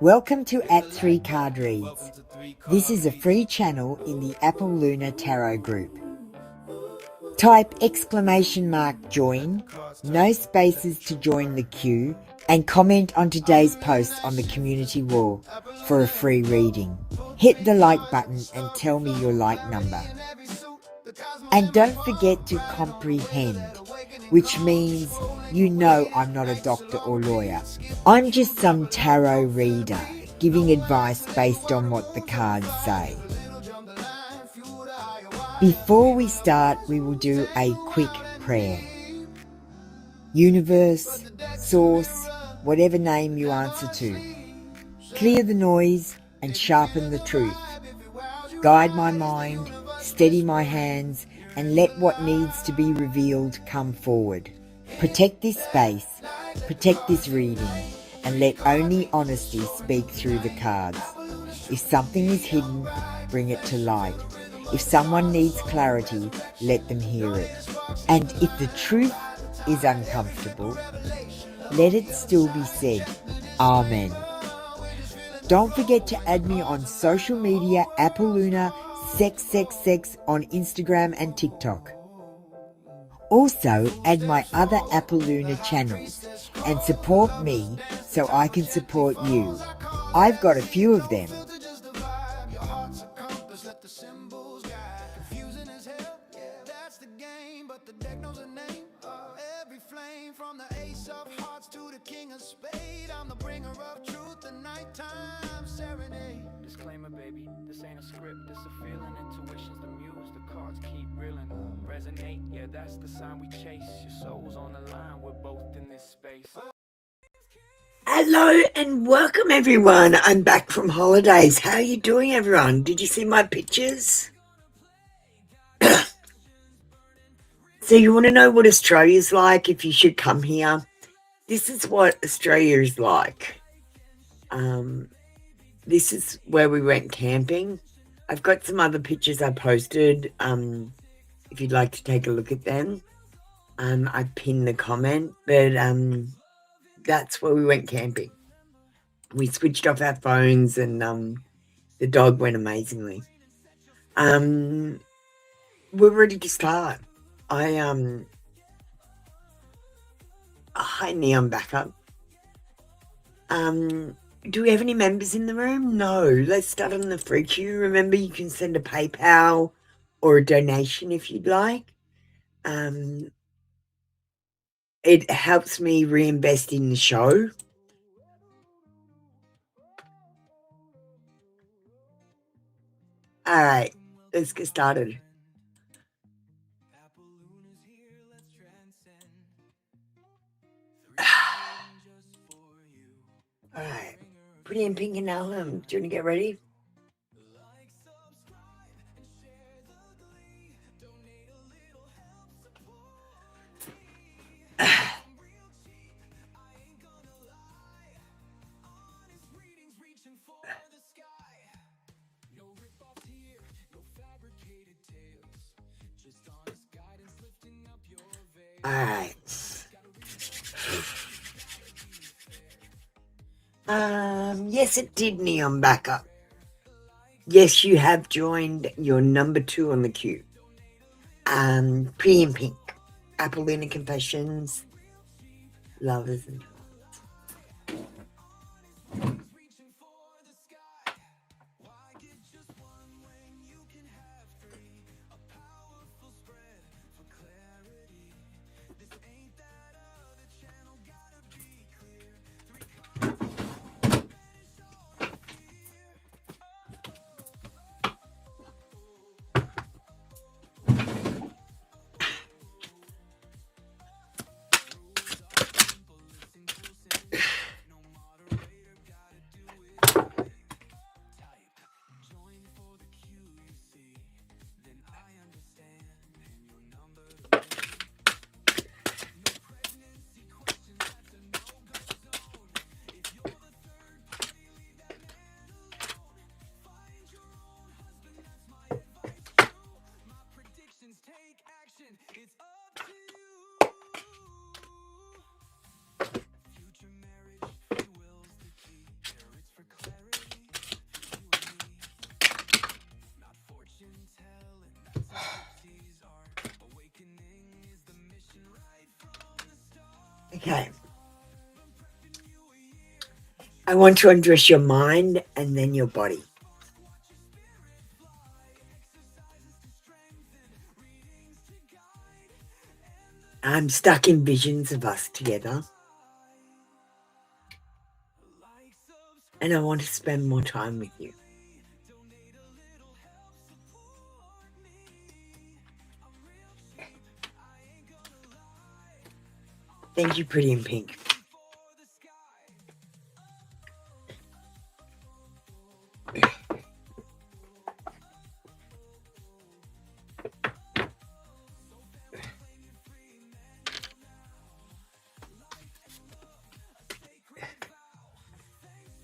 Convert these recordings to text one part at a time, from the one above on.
Welcome to At 3 Card Reads. This is a free channel in the Apple Lunar Tarot group. Type !join, no spaces to join the queue, and comment on today's post on the community wall for a free reading. Hit the like button and tell me your like number. And don't forget to comprehend, which means you know I'm not a doctor or lawyer. I'm just some tarot reader, giving advice based on what the cards say. Before we start, we will do a quick prayer. Universe, Source, whatever name you answer to, clear the noise and sharpen the truth. Guide my mind, steady my hands, and let what needs to be revealed come forward. Protect this space, protect this reading, and let only honesty speak through the cards. If something is hidden, bring it to light. If someone needs clarity, let them hear it. And if the truth is uncomfortable, let it still be said, Amen. Don't forget to add me on social media, Apple Lunar, sex on Instagram and TikTok. Also, add my other Apple Lunar channels and support me so I can support you. I've got a few of them. Disclaimer, baby, this ain't a script, this a feeling, intuition's the muse, the cards keep reeling, resonate, yeah, that's the sign we chase, your soul's on the line, we're both in this space. Hello and welcome everyone. I'm back from holidays. How are you doing, everyone? Did you see my pictures? So you want to know what Australia's like, if you should come here? This is what Australia is like. This is where we went camping. I've got some other pictures I posted, if you'd like to take a look at them. I pinned the comment, but that's where we went camping. We switched off our phones and the dog went amazingly. We're ready to start. Hi Neon Backup. Do we have any members in the room? No. Let's start on the free queue. Remember, you can send a PayPal or a donation if you'd like. It helps me reinvest in the show. All right, let's get started. All right, Pretty in Pink and Alum, do you want to get ready? All right. Yes, it did, Neon Backup. Yes, you have joined. Your number 2 on the queue. Pretty in Pink, Apple Lunar Confessions, Lovers and I want to undress your mind and then your body. I'm stuck in visions of us together. And I want to spend more time with you. Thank you, Pretty in Pink.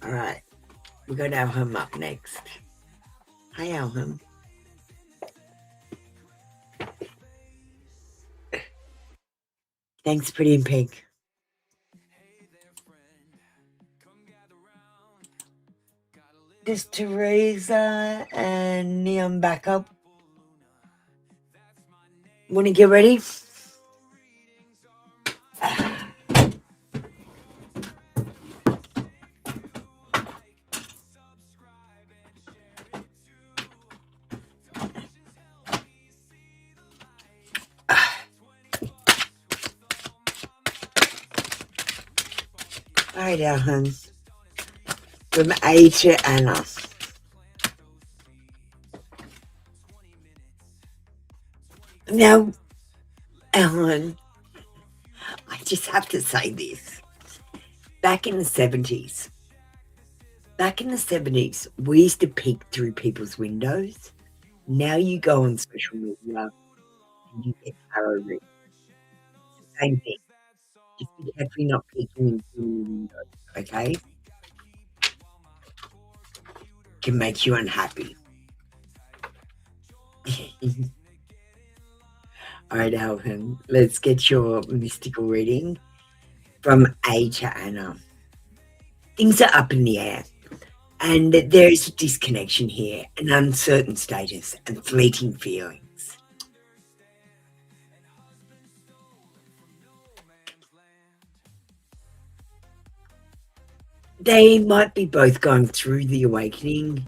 All right, we got Alham up next. Hi, Alham. Thanks, Pretty in Pink. Does Teresa and Neon back up? Want to get ready? All right, Alham. From A to Anna. Now, Alan, I just have to say this. Back in the 70s, we used to peek through people's windows. Now you go on social media and you get tarot readings. Same thing. Just be careful you're not peeking into your windows, okay? Can make you unhappy. All right, Alvin, let's get your mystical reading from A to Anna. Things are up in the air, and there is a disconnection here, an uncertain status, and fleeting feelings. They might be both going through the awakening,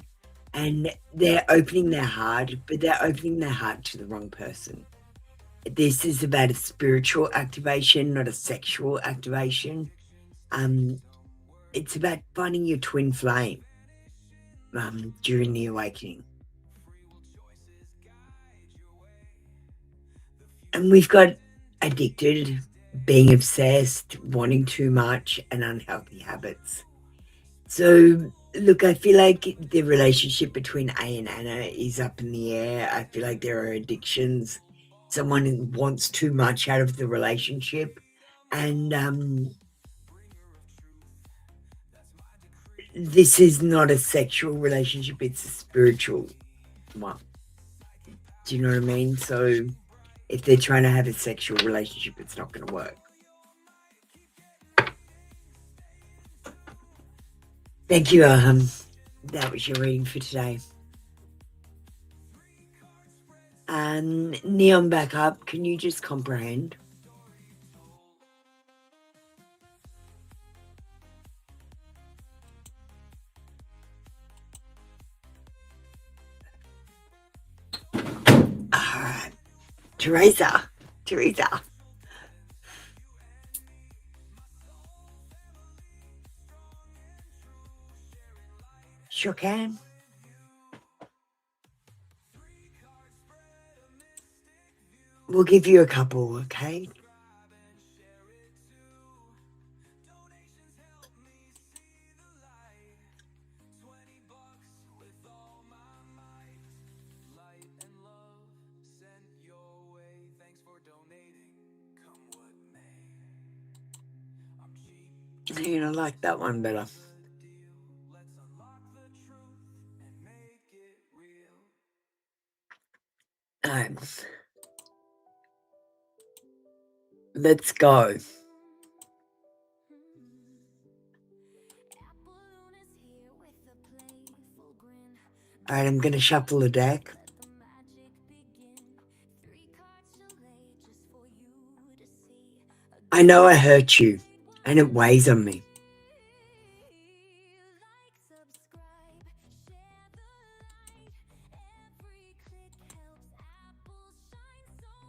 and they're opening their heart, but they're opening their heart to the wrong person. This is about a spiritual activation, not a sexual activation. It's about finding your twin flame during the awakening. And we've got addicted, being obsessed, wanting too much, and unhealthy habits. So, look, I feel like the relationship between A and Anna is up in the air. I feel like there are addictions. Someone wants too much out of the relationship. And this is not a sexual relationship, it's a spiritual one. Do you know what I mean? So if they're trying to have a sexual relationship, it's not going to work. Thank you, that was your reading for today. Neon, back up. Can you just comprehend? Alright. Teresa. Sure can. We'll give you a couple, okay? You know, I like that one better. Let's go. Alright, I'm going to shuffle the deck. I know I hurt you, and it weighs on me.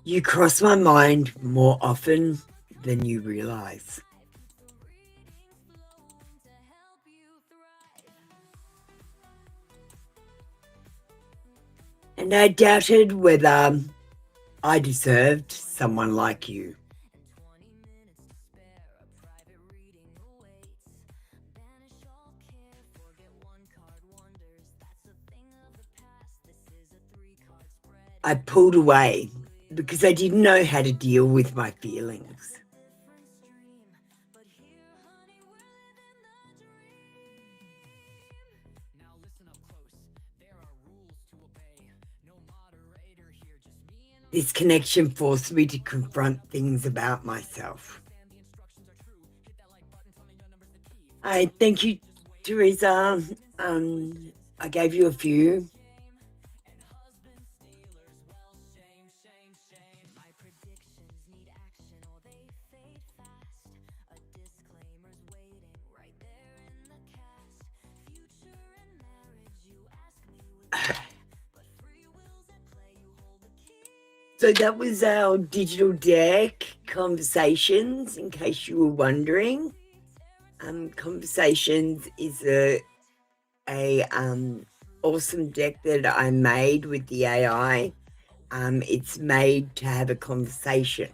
You cross my mind more often than you realize. And I doubted whether I deserved someone like you. I pulled away because I didn't know how to deal with my feelings. This connection forced me to confront things about myself. I thank you, Teresa. I gave you a few. So that was our digital deck Conversations, in case you were wondering. Conversations is a awesome deck that I made with the AI. It's made to have a conversation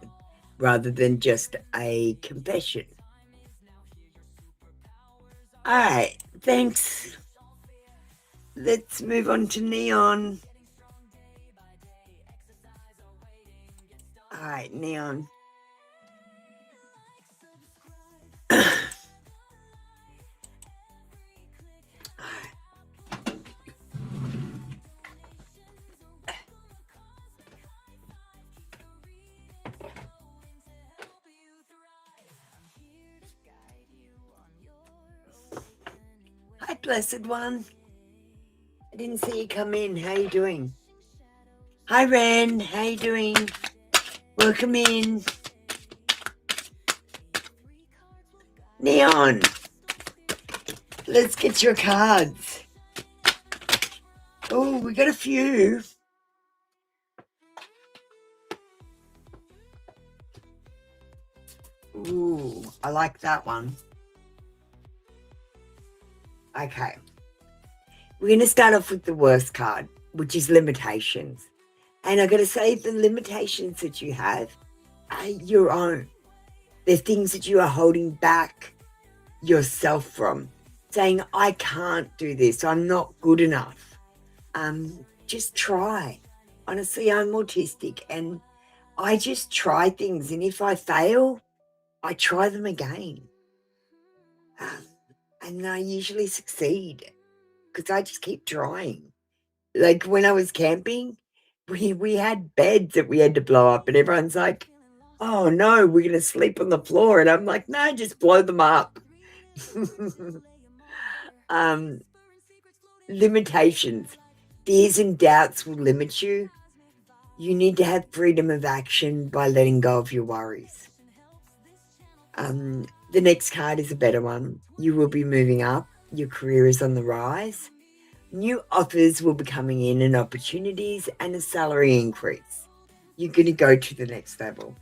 rather than just a confession. All right, thanks. Let's move on to Neon. All right, Neon. Hi, Blessed One. I didn't see you come in. How you doing? Hi, Ren. How you doing? Welcome in. Neon. Let's get your cards. Oh, we got a few. Ooh, I like that one. Okay. We're going to start off with the worst card, which is limitations. And I got to say, the limitations that you have are your own. They're things that you are holding back yourself from, saying, I can't do this. I'm not good enough. Just try. Honestly, I'm autistic and I just try things. And if I fail, I try them again. And I usually succeed because I just keep trying. Like when I was camping, we had beds that we had to blow up and everyone's like, oh no, we're going to sleep on the floor. And I'm like, no, just blow them up. Limitations. Fears and doubts will limit you. You need to have freedom of action by letting go of your worries. The next card is a better one. You will be moving up. Your career is on the rise. New offers will be coming in and opportunities and a salary increase. You're going to go to the next level.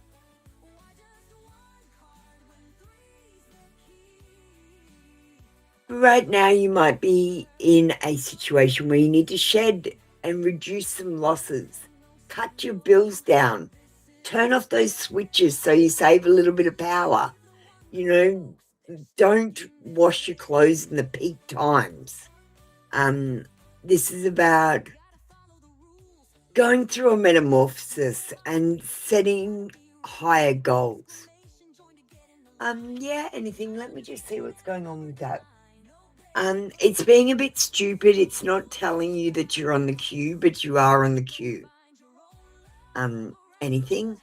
Right now, you might be in a situation where you need to shed and reduce some losses. Cut your bills down. Turn off those switches so you save a little bit of power. Don't wash your clothes in the peak times. This is about going through a metamorphosis and setting higher goals. Anything. Let me just see what's going on with that. It's being a bit stupid. It's not telling you that you're on the queue, but you are on the queue. Anything.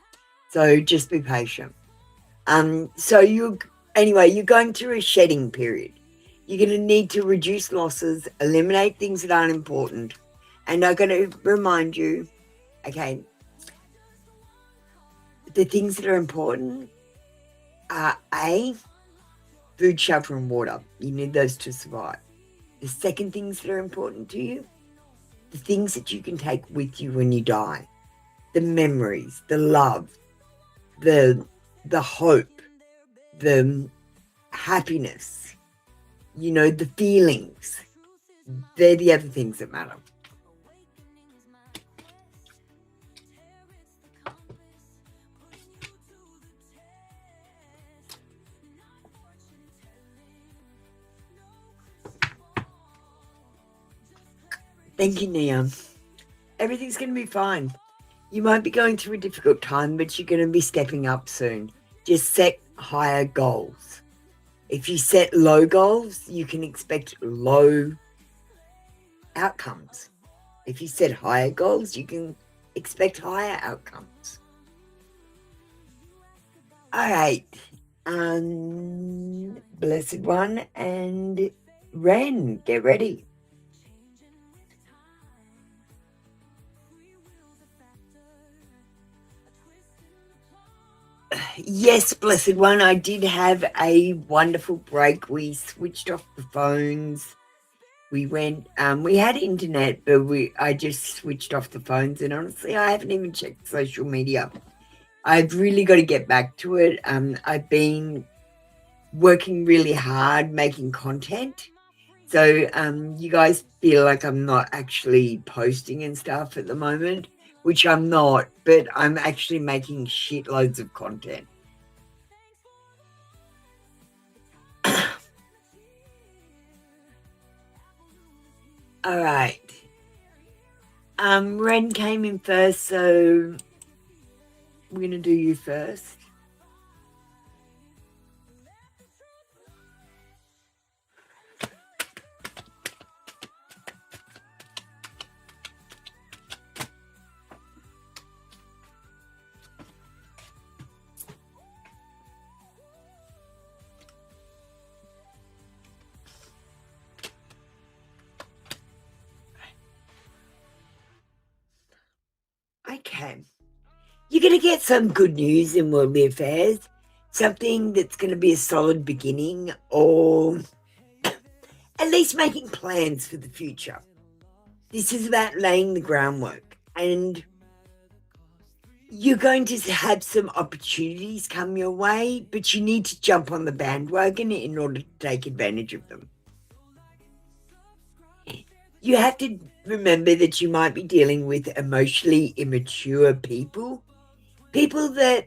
So just be patient. You're going through a shedding period. You're going to need to reduce losses, eliminate things that aren't important. And I'm going to remind you, okay, the things that are important are food, shelter, and water. You need those to survive. The second things that are important to you, the things that you can take with you when you die. the memories, the love, the hope, the happiness, you know, the feelings. They're the other things that matter. Thank you, Nia. Everything's going to be fine. You might be going through a difficult time, but you're going to be stepping up soon. Just set higher goals. If you set low goals, you can expect low outcomes. If you set higher goals, you can expect higher outcomes. All right. Blessed One and Ren, get ready. Yes, Blessed One, I did have a wonderful break. We switched off the phones. We went, we had internet, but I just switched off the phones, and honestly, I haven't even checked social media. I've really got to get back to it. I've been working really hard making content. So you guys feel like I'm not actually posting and stuff at the moment, which I'm not, but I'm actually making shitloads of content. All right. Ren came in first, so we're going to do you first. Okay. You're going to get some good news in worldly affairs, something that's going to be a solid beginning, or at least making plans for the future. This is about laying the groundwork, and you're going to have some opportunities come your way, but you need to jump on the bandwagon in order to take advantage of them. You have to remember that you might be dealing with emotionally immature people that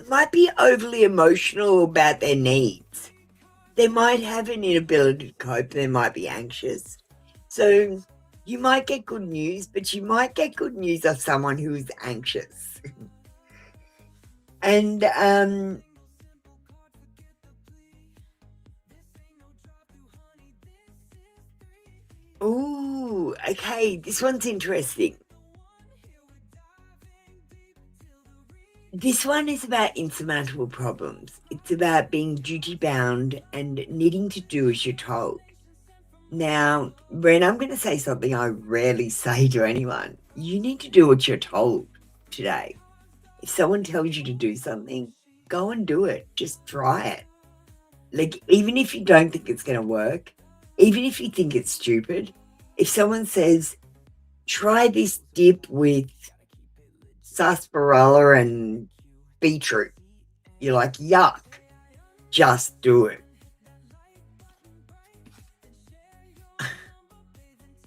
might be overly emotional about their needs. They might have an inability to cope. They might be anxious. So you might get good news, but you might get good news of someone who is anxious. And ooh, okay, this one's interesting. This one is about insurmountable problems. It's about being duty-bound and needing to do as you're told. Now, Ren, I'm going to say something I rarely say to anyone. You need to do what you're told today. If someone tells you to do something, go and do it. Just try it. Like, even if you don't think it's going to work, even if you think it's stupid, if someone says, try this dip with sarsaparilla and beetroot, you're like, yuck, just do it.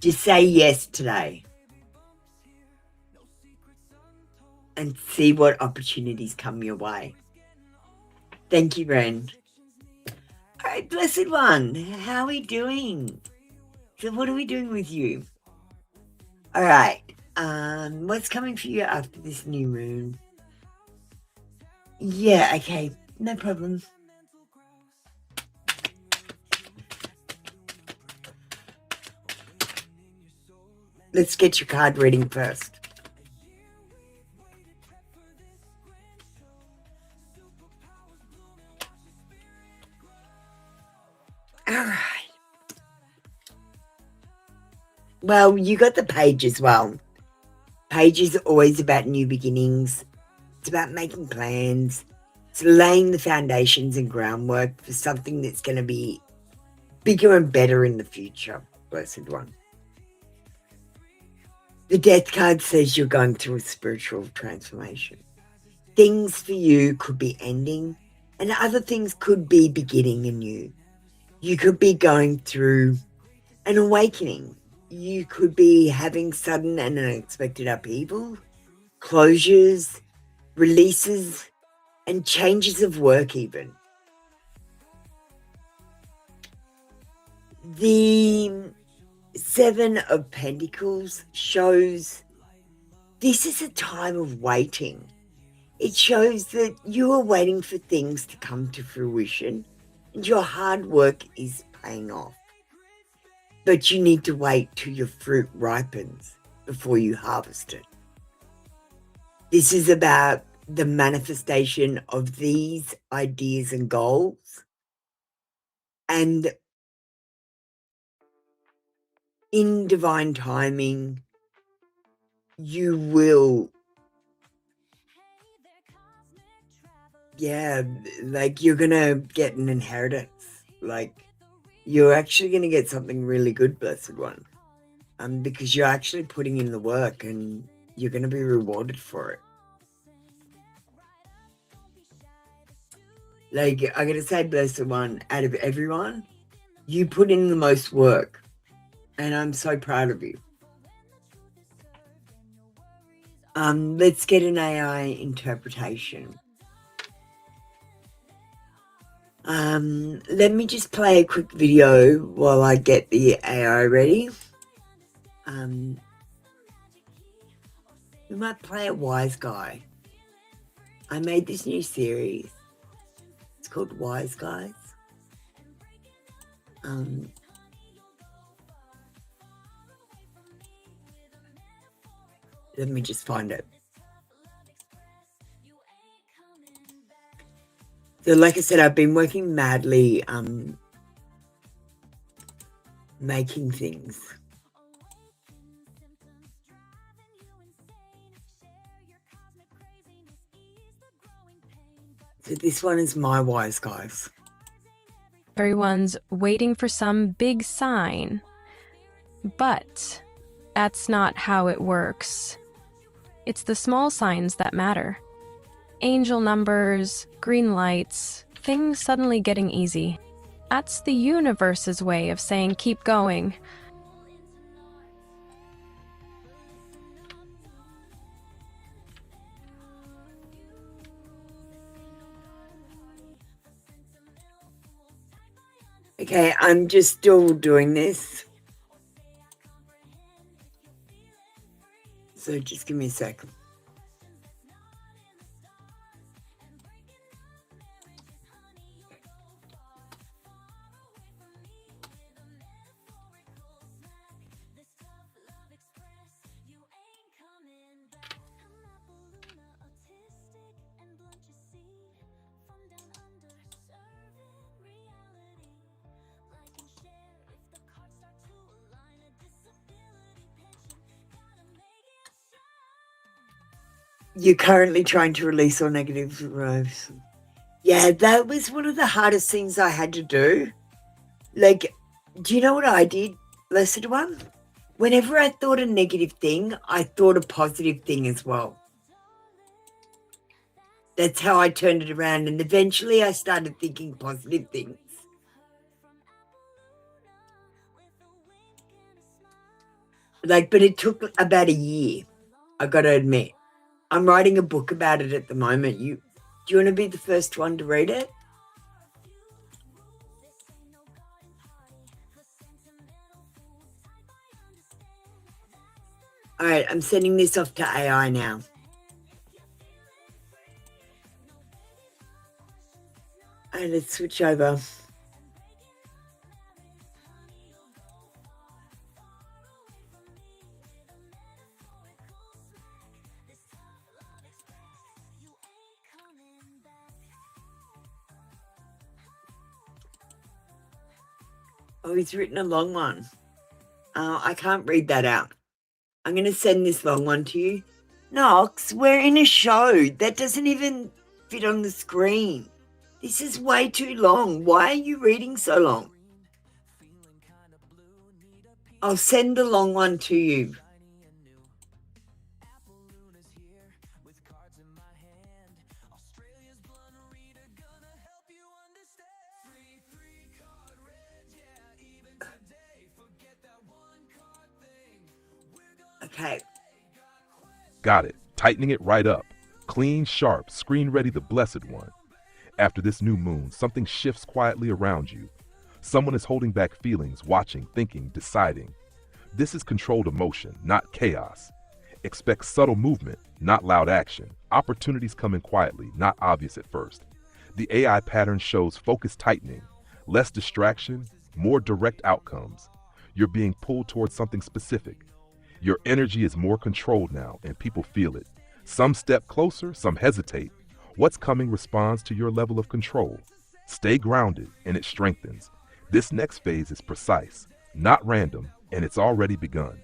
Just say yes today and see what opportunities come your way. Thank you, Ren. All right, Blessed One, how are we doing? So what are we doing with you? All right, what's coming for you after this new moon? Yeah, okay, no problem. Let's get your card reading first. All right. Well, you got the page as well. Page is always about new beginnings. It's about making plans. It's laying the foundations and groundwork for something that's going to be bigger and better in the future, Blessed One. The death card says you're going through a spiritual transformation. Things for you could be ending and other things could be beginning anew. You could be going through an awakening. You could be having sudden and unexpected upheaval, closures, releases, and changes of work even. The Seven of Pentacles shows this is a time of waiting. It shows that you are waiting for things to come to fruition and your hard work is paying off. But you need to wait till your fruit ripens before you harvest it. This is about the manifestation of these ideas and goals. And in divine timing, you will, like you're going to get an inheritance. Like you're actually going to get something really good, Blessed One. Because you're actually putting in the work and you're going to be rewarded for it. Like, I got to say, Blessed One, out of everyone, you put in the most work. And I'm so proud of you. Let's get an AI interpretation. Let me just play a quick video while I get the AI ready. We might play a wise guy. I made this new series. It's called Wise Guys. Let me just find it. So like I said, I've been working madly making things. So this one is my wise guys. Everyone's waiting for some big sign. But that's not how it works. It's the small signs that matter. Angel numbers, green lights, things suddenly getting easy. That's the universe's way of saying keep going. Okay, I'm just still doing this. So just give me a second. You're currently trying to release all negative vibes. Yeah, that was one of the hardest things I had to do. Like, do you know what I did, Blessed One? Whenever I thought a negative thing, I thought a positive thing as well. That's how I turned it around. And eventually I started thinking positive things. Like, but it took about a year, I got to admit. I'm writing a book about it at the moment. Do you want to be the first one to read it? All right, I'm sending this off to AI now. All right, let's switch over. Oh, he's written a long one. I can't read that out. I'm going to send this long one to you. Knox, we're in a show. That doesn't even fit on the screen. This is way too long. Why are you reading so long? I'll send the long one to you. Okay. Got it. Tightening it right up. Clean, sharp, screen ready, the blessed one. After this new moon, something shifts quietly around you. Someone is holding back feelings, watching, thinking, deciding. This is controlled emotion, not chaos. Expect subtle movement, not loud action. Opportunities come in quietly, not obvious at first. The AI pattern shows focus tightening, less distraction, more direct outcomes. You're being pulled towards something specific. Your energy is more controlled now, and people feel it. Some step closer, some hesitate. What's coming responds to your level of control. Stay grounded, and it strengthens. This next phase is precise, not random, and it's already begun.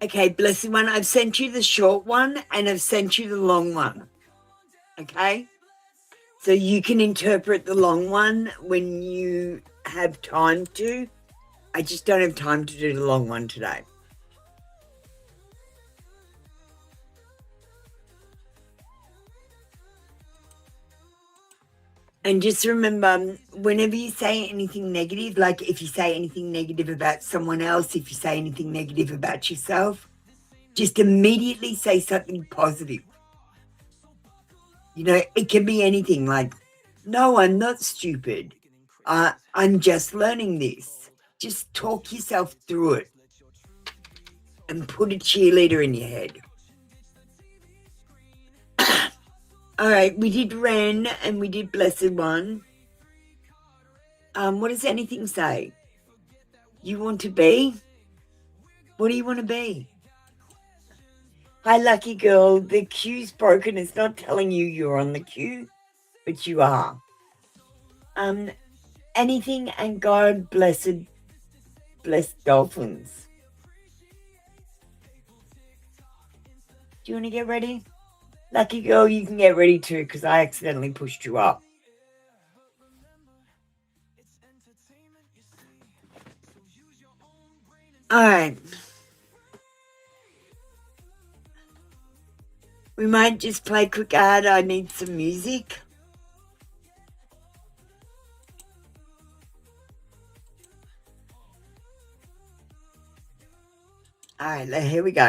Okay, blessed one, I've sent you the short one and I've sent you the long one. Okay? So you can interpret the long one when you have time to. I just don't have time to do the long one today. And just remember, whenever you say anything negative, like if you say anything negative about someone else, if you say anything negative about yourself, just immediately say something positive. You know, it can be anything like, no, I'm not stupid. I'm just learning this. Just talk yourself through it and put a cheerleader in your head. All right, we did Ren and we did Blessed One. What does anything say? You want to be? What do you want to be? Hi, lucky girl. The queue's broken. It's not telling you you're on the queue, but you are. Anything and God blessed dolphins. Do you want to get ready? Lucky girl, you can get ready too because I accidentally pushed you up. All right. We might just play quick ad. I need some music. All right, here we go.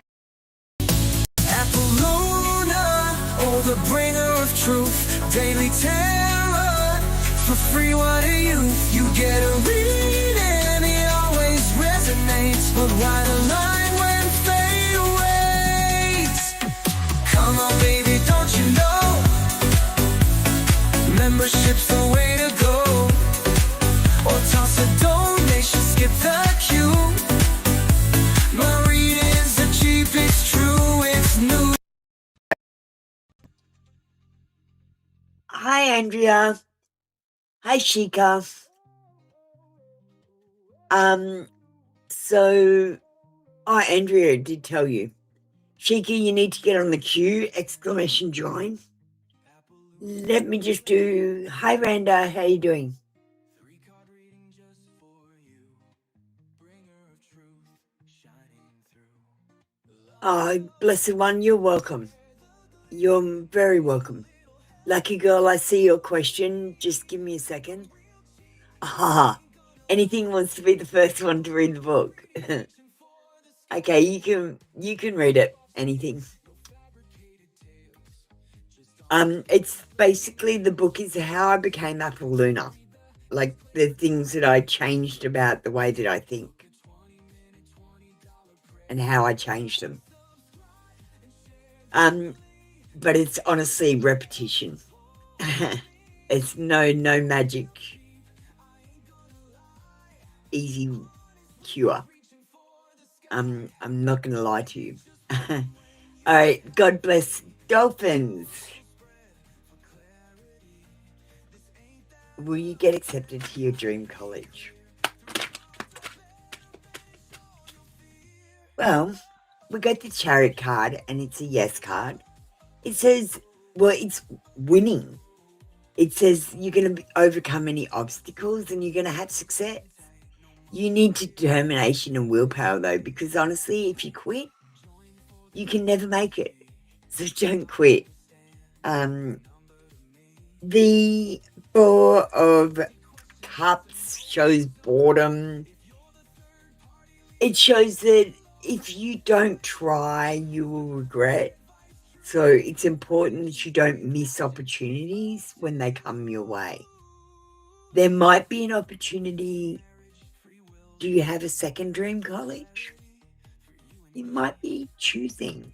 The bringer of truth, daily terror, for free water youth. You get a reading, it always resonates, but why the line when fate awaits? Come on baby, don't you know, membership's the way to go, or toss a donation, skip the queue. My readings are cheap, it's true, it's new. Hi, Andrea. Hi, Shika. Andrea did tell you. Shika, you need to get on the queue, exclamation join. Let me just do, hi, Randa, how you doing? Oh, blessed one, you're welcome. You're very welcome. Lucky girl, I see your question. Just give me a second. Anything wants to be the first one to read the book. Okay, you can read it. Anything. It's basically, the book is how I became Apple Luna. Like the things that I changed about the way that I think. And how I changed them. But it's honestly repetition. It's no magic, easy cure. I'm not going to lie to you. All right, God bless dolphins. Will you get accepted to your dream college? Well, we got the Chariot card and it's a yes card. It says, well, it's winning. It says you're going to overcome any obstacles and you're going to have success. You need determination and willpower, though, because honestly, if you quit, you can never make it. So don't quit. The Four of Cups shows boredom. It shows that if you don't try, you will regret. So it's important that you don't miss opportunities when they come your way. There might be an opportunity. Do you have a second dream college? You might be choosing.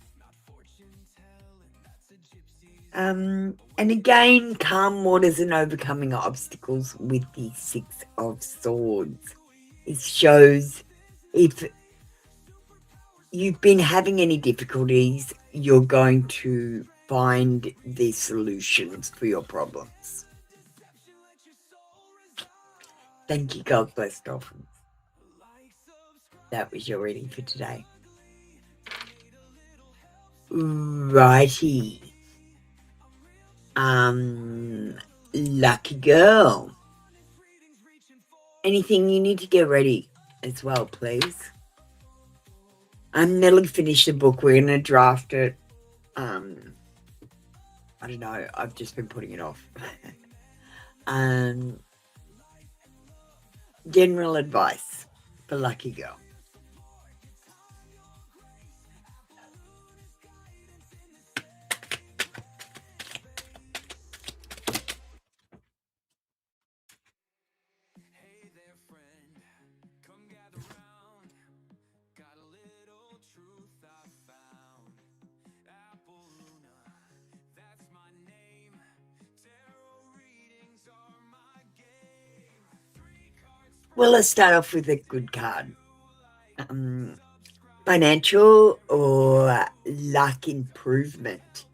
And again, calm waters and overcoming obstacles with the Six of Swords. It shows if you've been having any difficulties, you're going to find the solutions for your problems. Thank you, God bless dolphins. That was your reading for today. Righty. Lucky girl. Anything you need to get ready as well, please. I'm nearly finished the book. We're going to draft it. I don't know. I've just been putting it off. General advice for Lucky Girl. Well, let's start off with a good card. Financial or luck improvement.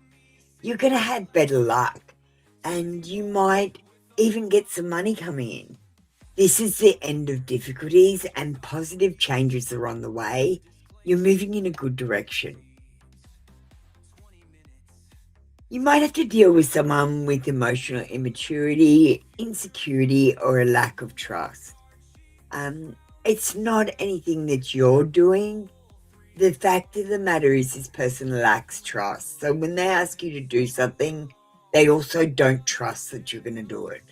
You're going to have better luck and you might even get some money coming in. This is the end of difficulties and positive changes are on the way. You're moving in a good direction. You might have to deal with someone with emotional immaturity, insecurity, or a lack of trust. It's not anything that you're doing. The fact of the matter is this person lacks trust. So when they ask you to do something, they also don't trust that you're going to do it.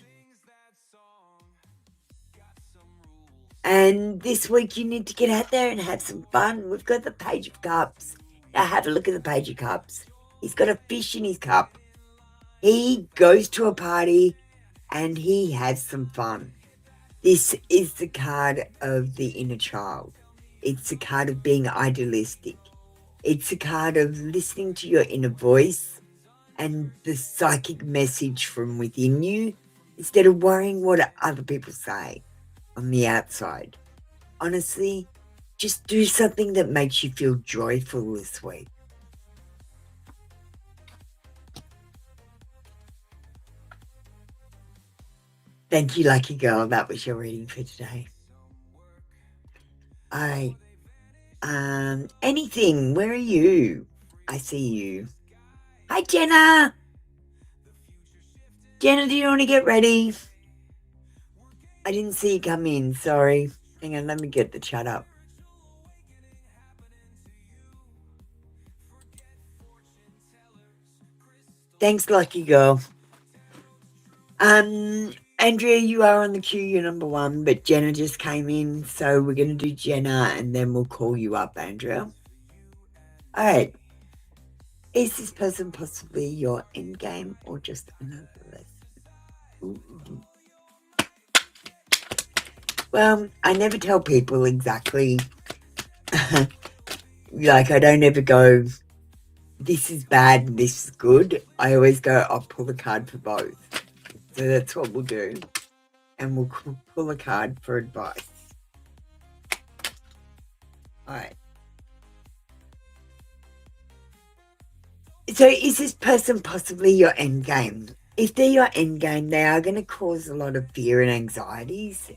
And this week you need to get out there and have some fun. We've got the Page of Cups. Now have a look at the Page of Cups. He's got a fish in his cup. He goes to a party and he has some fun. This is the card of the inner child. It's the card of being idealistic. It's a card of listening to your inner voice and the psychic message from within you instead of worrying what other people say on the outside. Honestly, just do something that makes you feel joyful this week. Thank you, Lucky Girl. That was your reading for today. All right. Anything, where are you? I see you. Hi, Jenna. Jenna, do you want to get ready? I didn't see you come in. Sorry. Hang on, let me get the chat up. Thanks, Lucky Girl. Andrea, you are on the queue. You're number one, but Jenna just came in, so we're going to do Jenna, and then we'll call you up, Andrea. All right. Is this person possibly your end game or just another lesson? Ooh. Well, I never tell people exactly. Like, I don't ever go, this is bad and this is good. I always go, I'll pull a card for both. So that's what we'll do. And we'll pull a card for advice. All right. So is this person possibly your end game? If they're your end game, they are going to cause a lot of fear and anxieties.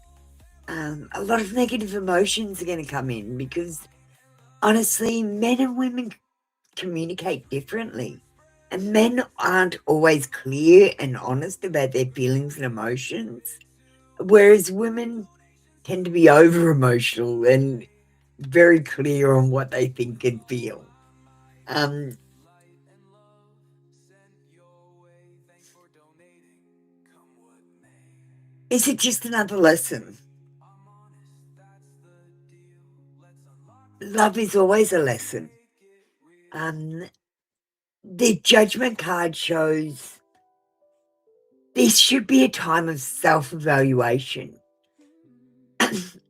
A lot of negative emotions are going to come in because, honestly, men and women communicate differently. And men aren't always clear and honest about their feelings and emotions, whereas women tend to be over-emotional and very clear on what they think and feel. Is it just another lesson? love is always a lesson. The judgment card shows this should be a time of self-evaluation.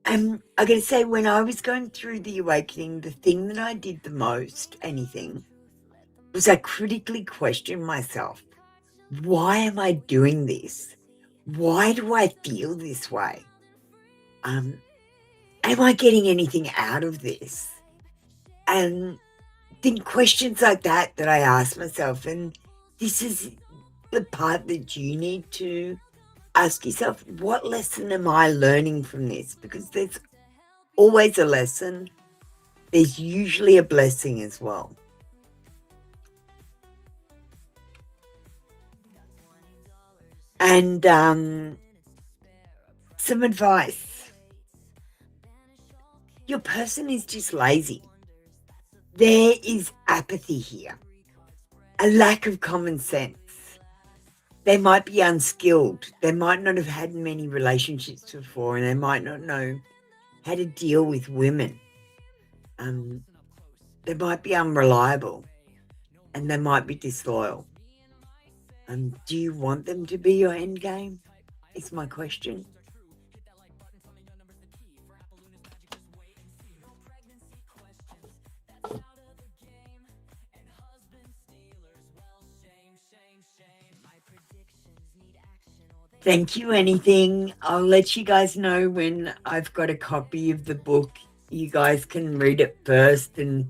And I gotta say, when I was going through the awakening, the thing that I did the most, anything, was I critically questioned myself. Why am I doing this? Why do I feel this way? Am I getting anything out of this? And think questions like that I ask myself, and this is the part that you need to ask yourself, what lesson am I learning from this? Because there's always a lesson. There's usually a blessing as well. And some advice. Your person is just lazy. There is apathy here, a lack of common sense. They might be unskilled. They might not have had many relationships before, and they might not know how to deal with women. They might be unreliable, and they might be disloyal. Do you want them to be your end game? Is my question. Thank you, anything. I'll let you guys know when I've got a copy of the book. You guys can read it first and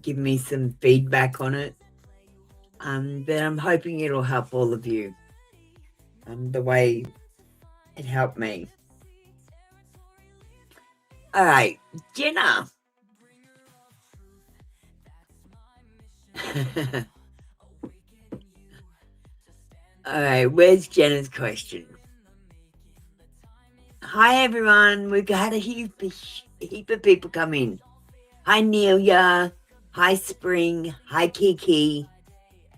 give me some feedback on it. But I'm hoping it'll help all of you the way it helped me. All right, Jenna. All right, where's Jenna's question? Hi, everyone. We've had a heap of people come in. Hi, Nelia. Hi, Spring. Hi, Kiki.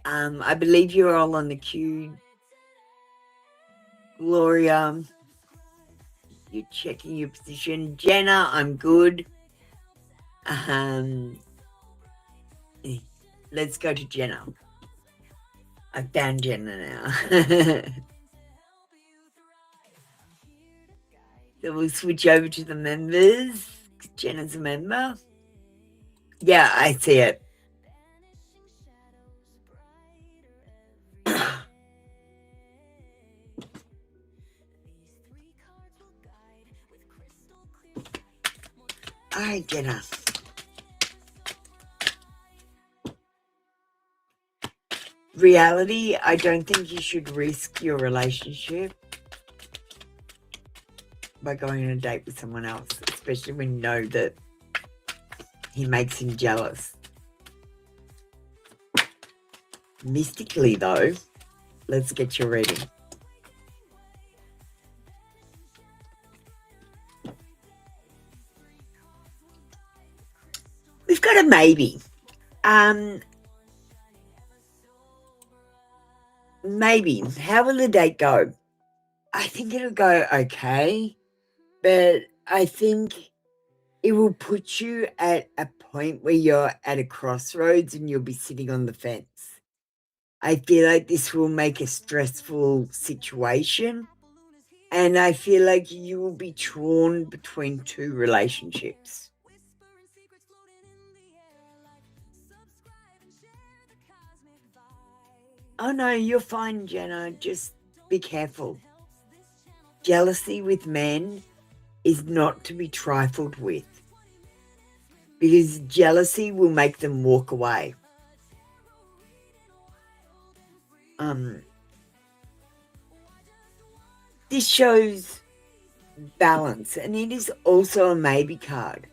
I believe you're all on the queue. Gloria, you're checking your position. Jenna, I'm good. Let's go to Jenna. I found Jenna now. So we'll switch over to the members. Jenna's a member. Yeah, I see it. All right, Jenna. Reality, I don't think you should risk your relationship by going on a date with someone else, especially when you know that he makes him jealous. Mystically, though, let's get your reading. We've got a maybe. Maybe. How will the date go? I think it'll go okay, but I think it will put you at a point where you're at a crossroads and you'll be sitting on the fence. I feel like this will make a stressful situation, and I feel like you will be torn between two relationships. Oh no, you're fine, Jenna. Just be careful. Jealousy with men is not to be trifled with, because jealousy will make them walk away. This shows balance, and it is also a maybe card.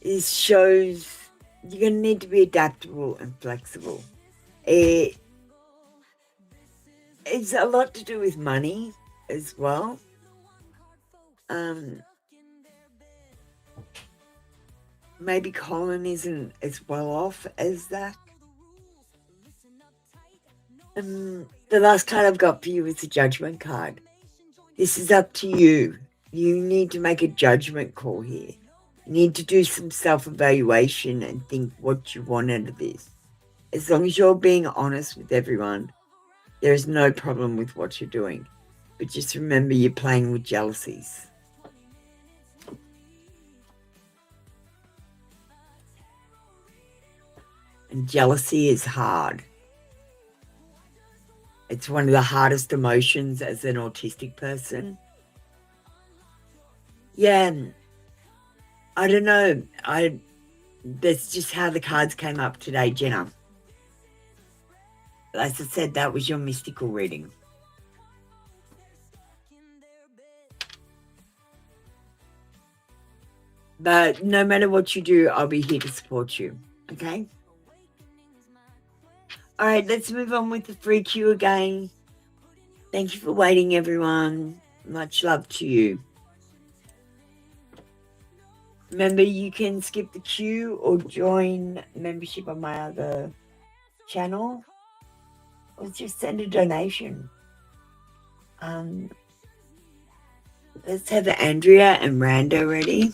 It shows you're going to need to be adaptable and flexible. It's a lot to do with money as well. Maybe Colin isn't as well off as that. The last card I've got for you is the Judgment card. This is up to you. You need to make a judgment call here. You need to do some self-evaluation and think what you want out of this. As long as you're being honest with everyone, there is no problem with what you're doing. But just remember, you're playing with jealousies. And jealousy is hard. It's one of the hardest emotions as an autistic person. Yeah, I don't know. That's just how the cards came up today, Jenna. As I said, that was your mystical reading. But no matter what you do, I'll be here to support you. Okay? All right, let's move on with the free Q again. Thank you for waiting, everyone. Much love to you. Remember, you can skip the queue or join membership on my other channel, or just send a donation. Let's have Andrea and Randa ready.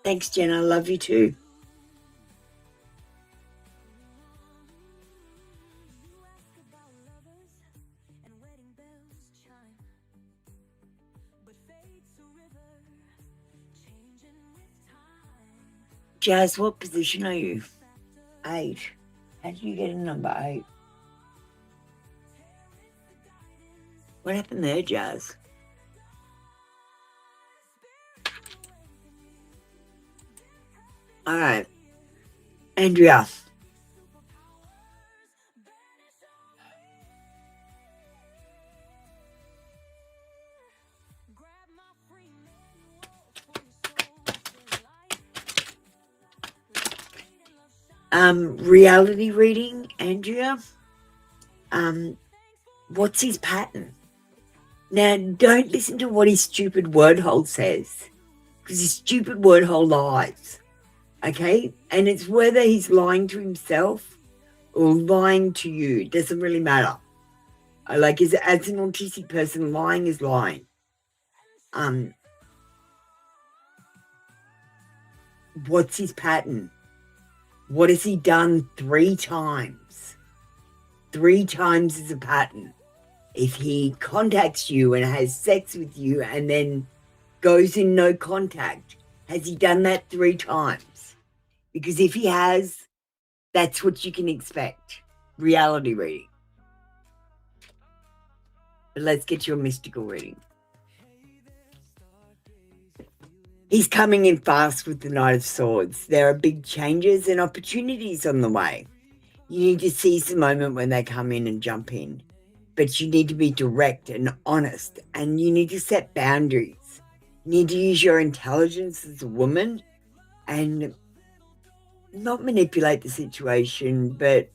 Thanks, Jen. I love you too. Jazz, what position are you? 8. How did you get a number 8? What happened there, Jazz? All right. Andrea. Reality reading, Andrea. What's his pattern? Now, don't listen to what his stupid word hole says, because his stupid word hole lies, okay? And it's whether he's lying to himself or lying to you. It doesn't really matter. Like, as an autistic person, lying is lying. What's his pattern? What has he done 3 times? 3 times is a pattern. If he contacts you and has sex with you and then goes in no contact, has he done that 3 times? Because if he has, that's what you can expect. Reality reading. But let's get your mystical reading. He's coming in fast with the Knight of Swords. There are big changes and opportunities on the way. You need to seize the moment when they come in and jump in. But you need to be direct and honest, and you need to set boundaries. You need to use your intelligence as a woman and not manipulate the situation, but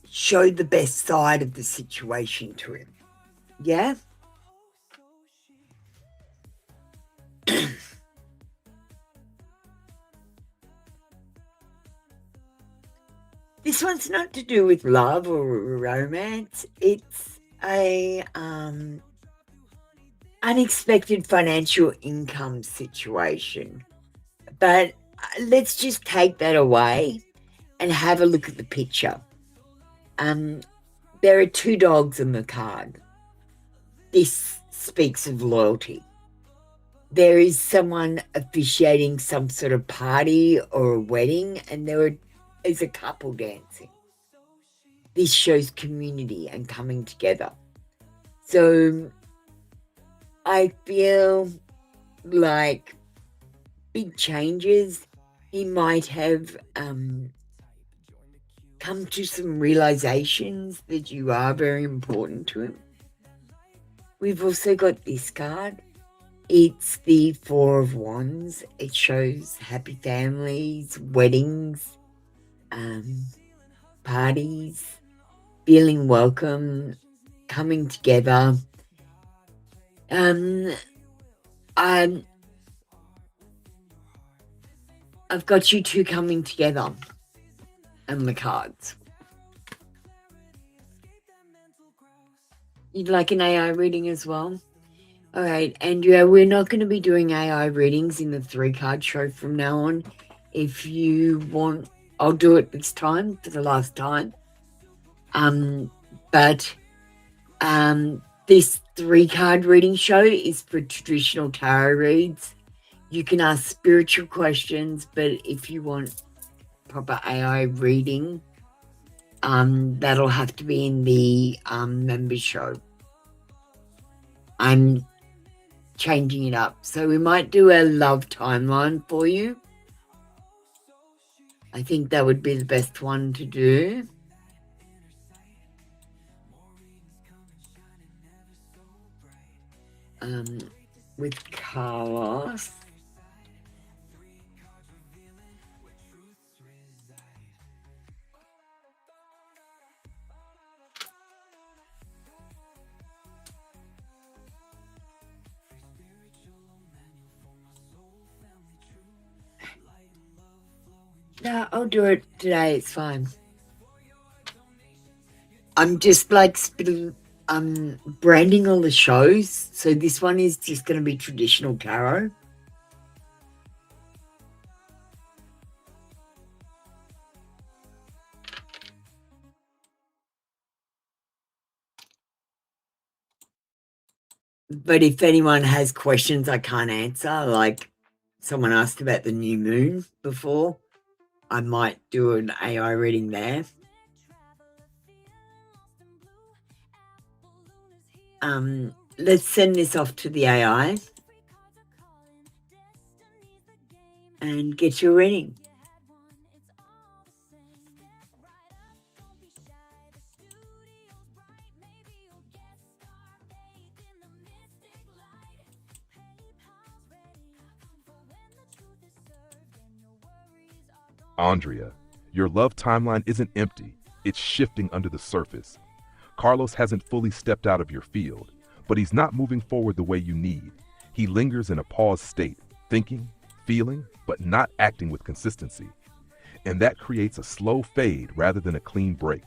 show the best side of the situation to him. Yeah? This one's not to do with love or romance. It's a unexpected financial income situation. But let's just take that away and have a look at the picture. There are 2 dogs on the card. This speaks of loyalty. There is someone officiating some sort of party or a wedding, and there is a couple dancing. This shows community and coming together. So I feel like big changes. He might have come to some realizations that you are very important to him. We've also got this card. It's the 4 of Wands. It shows happy families, weddings, parties, feeling welcome, coming together. I've got you 2 coming together on the cards. You'd like an AI reading as well? All right, Andrea, we're not going to be doing AI readings in the 3-card show from now on. If you want, I'll do it this time for the last time. But this 3-card reading show is for traditional tarot reads. You can ask spiritual questions, but if you want proper AI reading, that'll have to be in the members show. I'm changing it up. So we might do a love timeline for you. I think that would be the best one to do. With Carlos. No, I'll do it today. It's fine. I'm just like branding all the shows. So this one is just going to be traditional tarot. But if anyone has questions I can't answer, like someone asked about the new moon before, I might do an AI reading there. Let's send this off to the AI and get your reading. Andrea, your love timeline isn't empty, it's shifting under the surface. Carlos hasn't fully stepped out of your field, but he's not moving forward the way you need. He lingers in a paused state, thinking, feeling, but not acting with consistency. And that creates a slow fade rather than a clean break.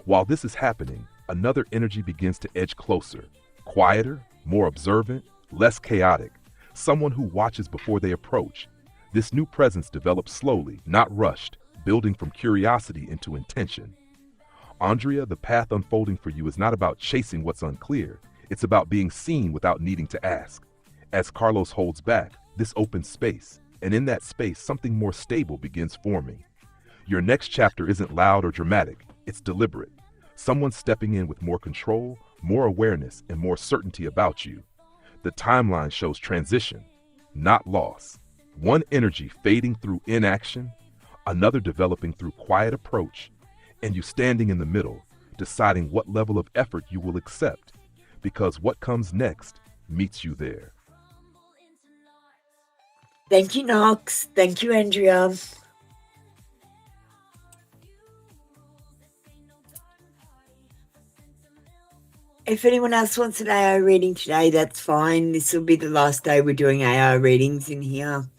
While this is happening, another energy begins to edge closer, quieter, more observant, less chaotic, someone who watches before they approach. This new presence develops slowly, not rushed, building from curiosity into intention. Andrea, the path unfolding for you is not about chasing what's unclear. It's about being seen without needing to ask. As Carlos holds back, this opens space, and in that space, something more stable begins forming. Your next chapter isn't loud or dramatic, it's deliberate. Someone stepping in with more control, more awareness, and more certainty about you. The timeline shows transition, not loss. One energy fading through inaction, another developing through quiet approach, and you standing in the middle, deciding what level of effort you will accept, because what comes next meets you there. Thank you, Knox. Thank you, Andrea. If anyone else wants an AI reading today, that's fine. This will be the last day we're doing AI readings in here.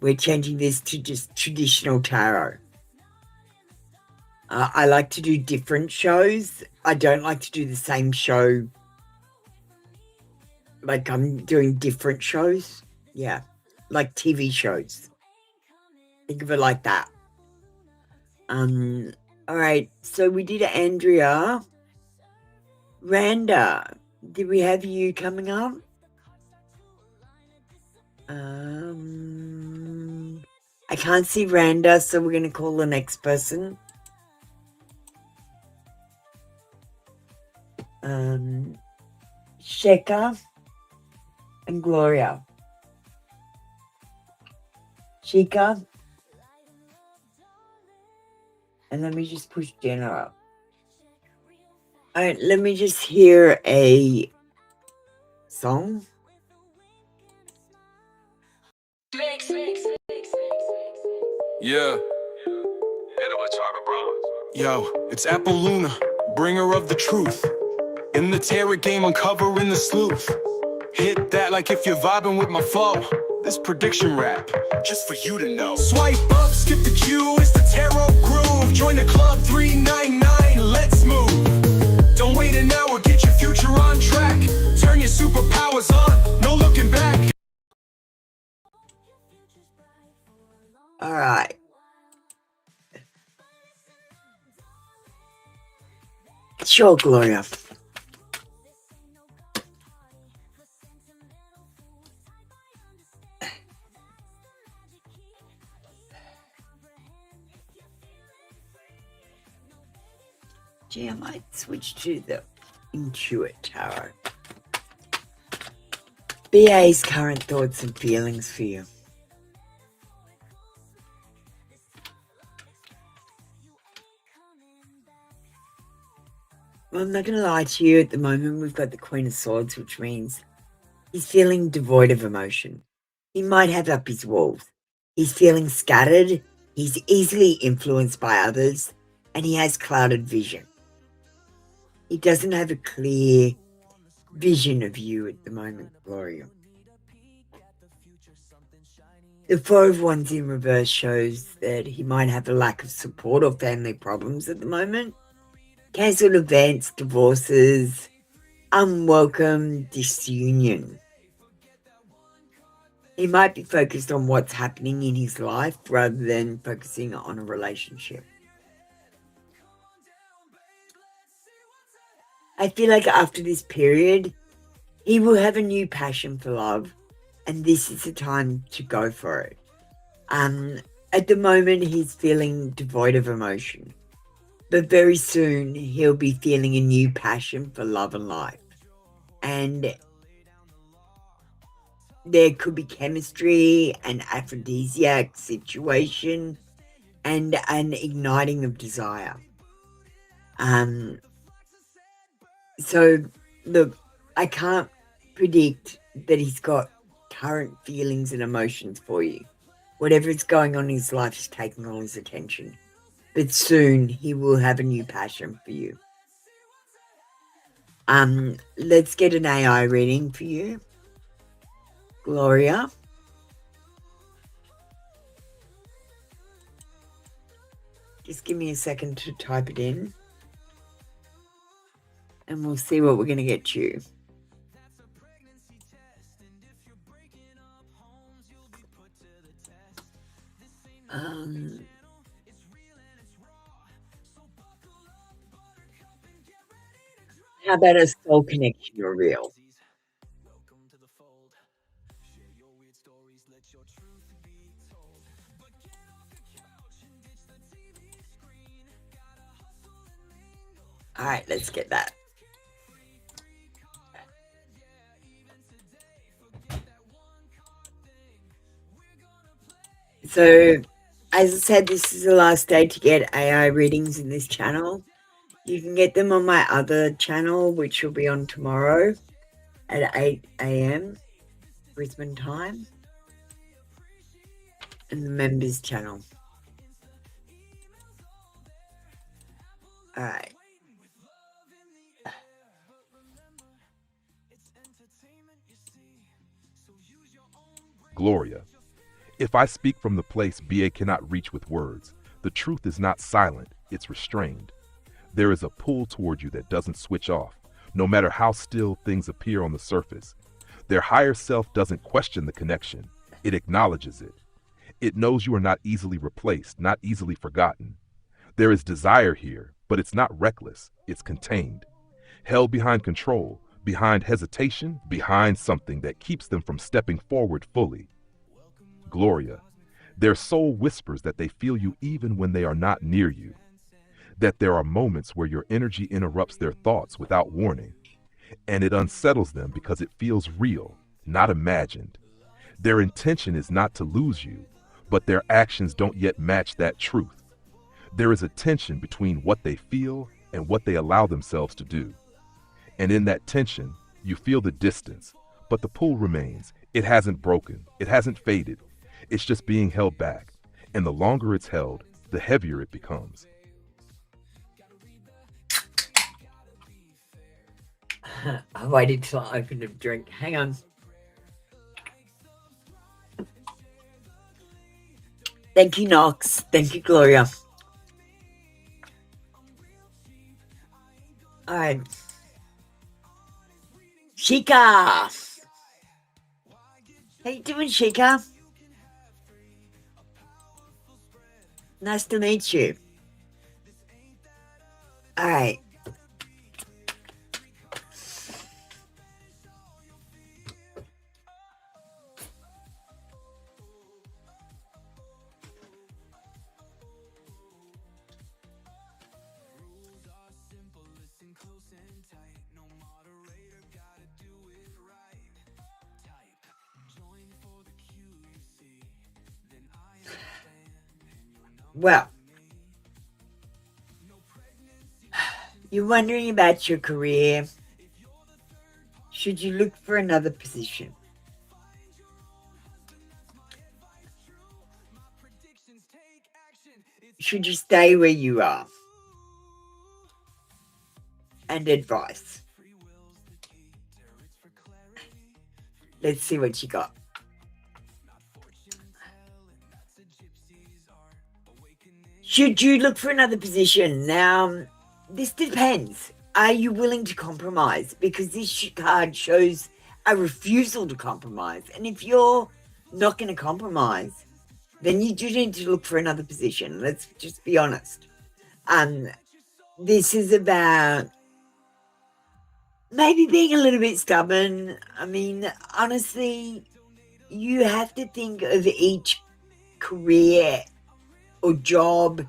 We're changing this to just traditional tarot. I like to do different shows. I don't like to do the same show. Like I'm doing different shows. Yeah, like TV shows. Think of it like that. All right, so we did Andrea. Randa, did we have you coming up? I can't see Randa, so we're going to call the next person. Sheka and Gloria. Shika. And let me just push Jenna up. All right, let me just hear a song. Yeah. Yo, it's Apple Luna, bringer of the truth. In the tarot game, uncovering the sleuth. Hit that like if you're vibing with my flow. This prediction rap, just for you to know. Swipe up, skip the queue, it's the tarot groove. Join the club 399, let's move. Don't wait an hour, get your future on track. Turn your superpowers on. All right. Sure, Gloria. Gee, I might switch to the Intuit Tarot. BA's current thoughts and feelings for you. Well, I'm not going to lie to you. At the moment, we've got the Queen of Swords, which means he's feeling devoid of emotion. He might have up his walls. He's feeling scattered. He's easily influenced by others, and he has clouded vision. He doesn't have a clear vision of you at the moment, Gloria. The Four of Wands in reverse shows that he might have a lack of support or family problems at the moment. Cancelled events, divorces, unwelcome disunion. He might be focused on what's happening in his life rather than focusing on a relationship. I feel like after this period, he will have a new passion for love, and this is the time to go for it. At the moment, he's feeling devoid of emotion, but very soon he'll be feeling a new passion for love and life. And there could be chemistry, an aphrodisiac situation, and an igniting of desire. So, look, I can't predict that he's got current feelings and emotions for you. Whatever is going on in his life is taking all his attention. But soon he will have a new passion for you. Let's get an AI reading for you, Gloria. Just give me a second to type it in. And we'll see what we're going to get you. How about a soul connection or real? All right, let's get that. So, as I said, this is the last day to get AI readings in this channel. You can get them on my other channel, which will be on tomorrow at 8 a.m. Brisbane time, and the members channel. All right. Gloria, if I speak from the place BA cannot reach with words, the truth is not silent, it's restrained. There is a pull toward you that doesn't switch off, no matter how still things appear on the surface. Their higher self doesn't question the connection, it acknowledges it. It knows you are not easily replaced, not easily forgotten. There is desire here, but it's not reckless, it's contained. Held behind control, behind hesitation, behind something that keeps them from stepping forward fully. Gloria, their soul whispers that they feel you even when they are not near you. That there are moments where your energy interrupts their thoughts without warning, and it unsettles them because it feels real, not imagined. Their intention is not to lose you, but their actions don't yet match that truth. There is a tension between what they feel and what they allow themselves to do. And in that tension, you feel the distance, but the pull remains. It hasn't broken, it hasn't faded. It's just being held back. And the longer it's held, the heavier it becomes. I waited till I opened a drink. Hang on. Thank you, Knox. Thank you, Gloria. All right. Shika. How you doing, Shika? Nice to meet you. All right. Well, you're wondering about your career. Should you look for another position? Should you stay where you are? And advice. Let's see what you got. Should you look for another position? Now, this depends. Are you willing to compromise? Because this card shows a refusal to compromise. And if you're not going to compromise, then you do need to look for another position. Let's just be honest. This is about maybe being a little bit stubborn. I mean, honestly, you have to think of each career or job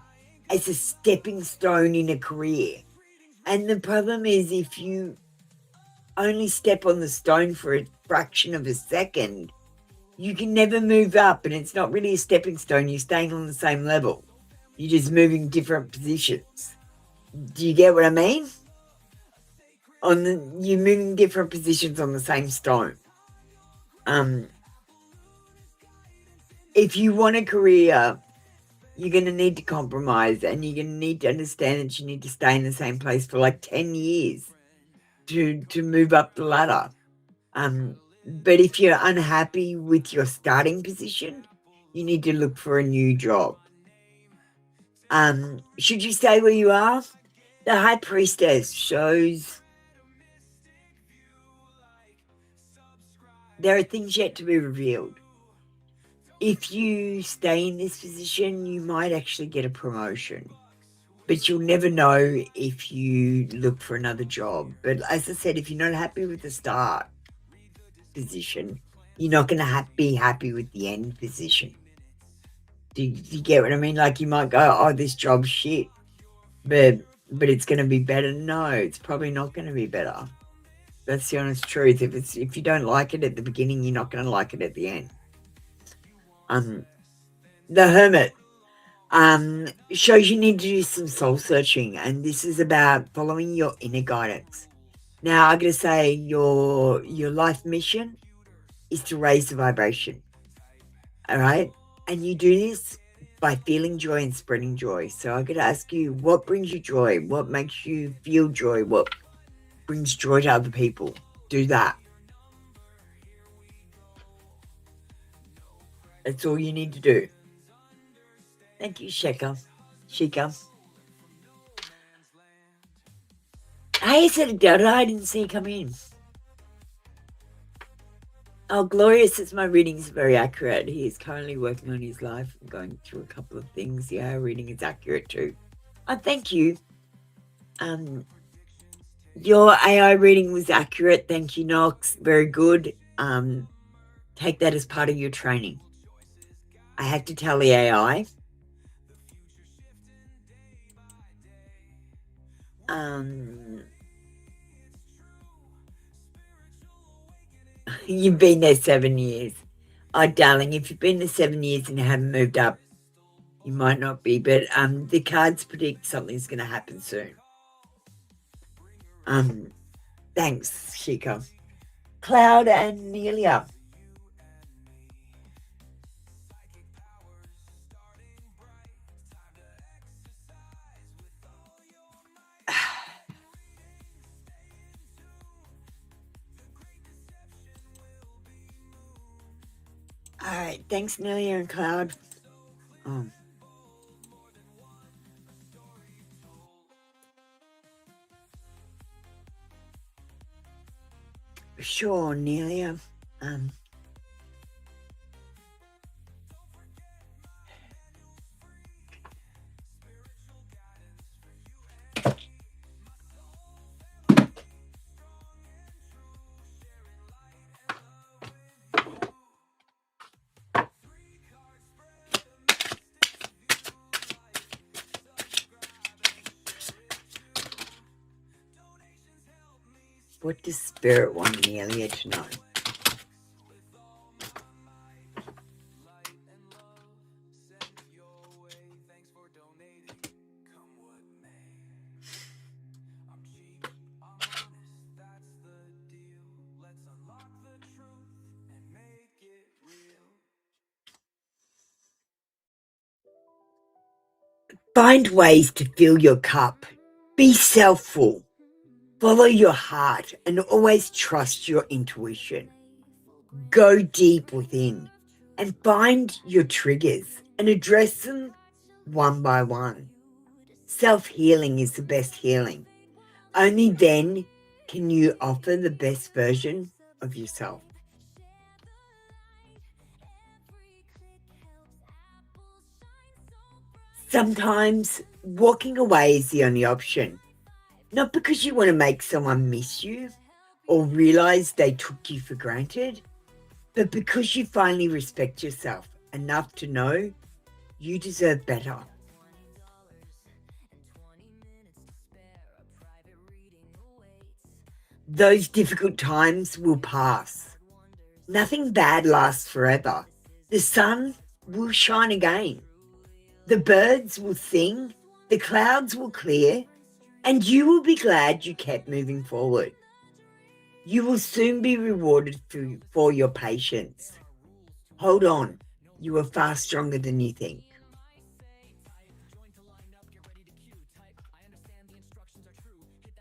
as a stepping stone in a career. And the problem is if you only step on the stone for a fraction of a second, you can never move up, and it's not really a stepping stone. You're staying on the same level. You're just moving different positions. Do you get what I mean? You're moving different positions on the same stone. If you want a career, you're going to need to compromise, and you're going to need to understand that you need to stay in the same place for like 10 years to move up the ladder. But if you're unhappy with your starting position, you need to look for a new job. Should you stay where you are? The High Priestess shows there are things yet to be revealed. If you stay in this position, you might actually get a promotion, but you'll never know if you look for another job. But as I said, if you're not happy with the start position, you're not going to be happy with the end position. Do you get what I mean? Like, you might go, oh, this job's shit, but it's going to be better. No, it's probably not going to be better. That's the honest truth. If you don't like it at the beginning, you're not going to like it at the end. The Hermit shows you need to do some soul searching, and this is about following your inner guidance. Now, I'm going to say your life mission is to raise the vibration. All right? And you do this by feeling joy and spreading joy. So I'm going to ask you, what brings you joy? What makes you feel joy? What brings joy to other people? Do that. That's all you need to do. Thank you, Shika. Hey, said Delta, I didn't see you come in. Oh, Glorious says my readings are very accurate. He is currently working on his life and going through a couple of things. Yeah, reading is accurate too. Oh, thank you. Your AI reading was accurate. Thank you, Knox. Very good. Take that as part of your training. I have to tell the AI. You've been there 7 years. Oh, darling, if you've been there 7 years and you haven't moved up, you might not be. But the cards predict something's going to happen soon. Thanks, Shika. Cloud and Nelia. All right, thanks, Nelia and Cloud. Sure, Nelia. What does Spirit want Nelia to know? Find ways to fill your cup. Be self-full. Follow your heart and always trust your intuition. Go deep within and find your triggers and address them one by one. Self-healing is the best healing. Only then can you offer the best version of yourself. Sometimes walking away is the only option. Not because you want to make someone miss you or realize they took you for granted, but because you finally respect yourself enough to know you deserve better. Those difficult times will pass. Nothing bad lasts forever. The sun will shine again. The birds will sing, the clouds will clear, and you will be glad you kept moving forward. You will soon be rewarded for your patience. Hold on, you are far stronger than you think.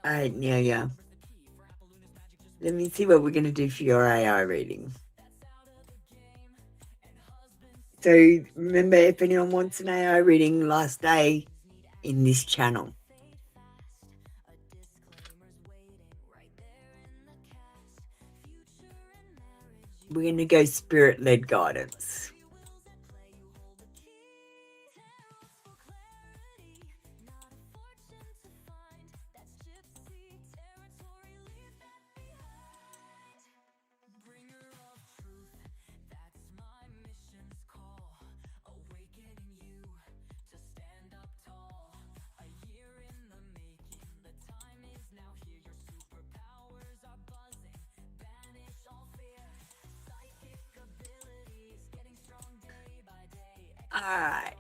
All right, Nelia. Let me see what we're going to do for your AI reading. So remember, if anyone wants an AI reading, last day in this channel. We're going to go spirit-led guidance. All right.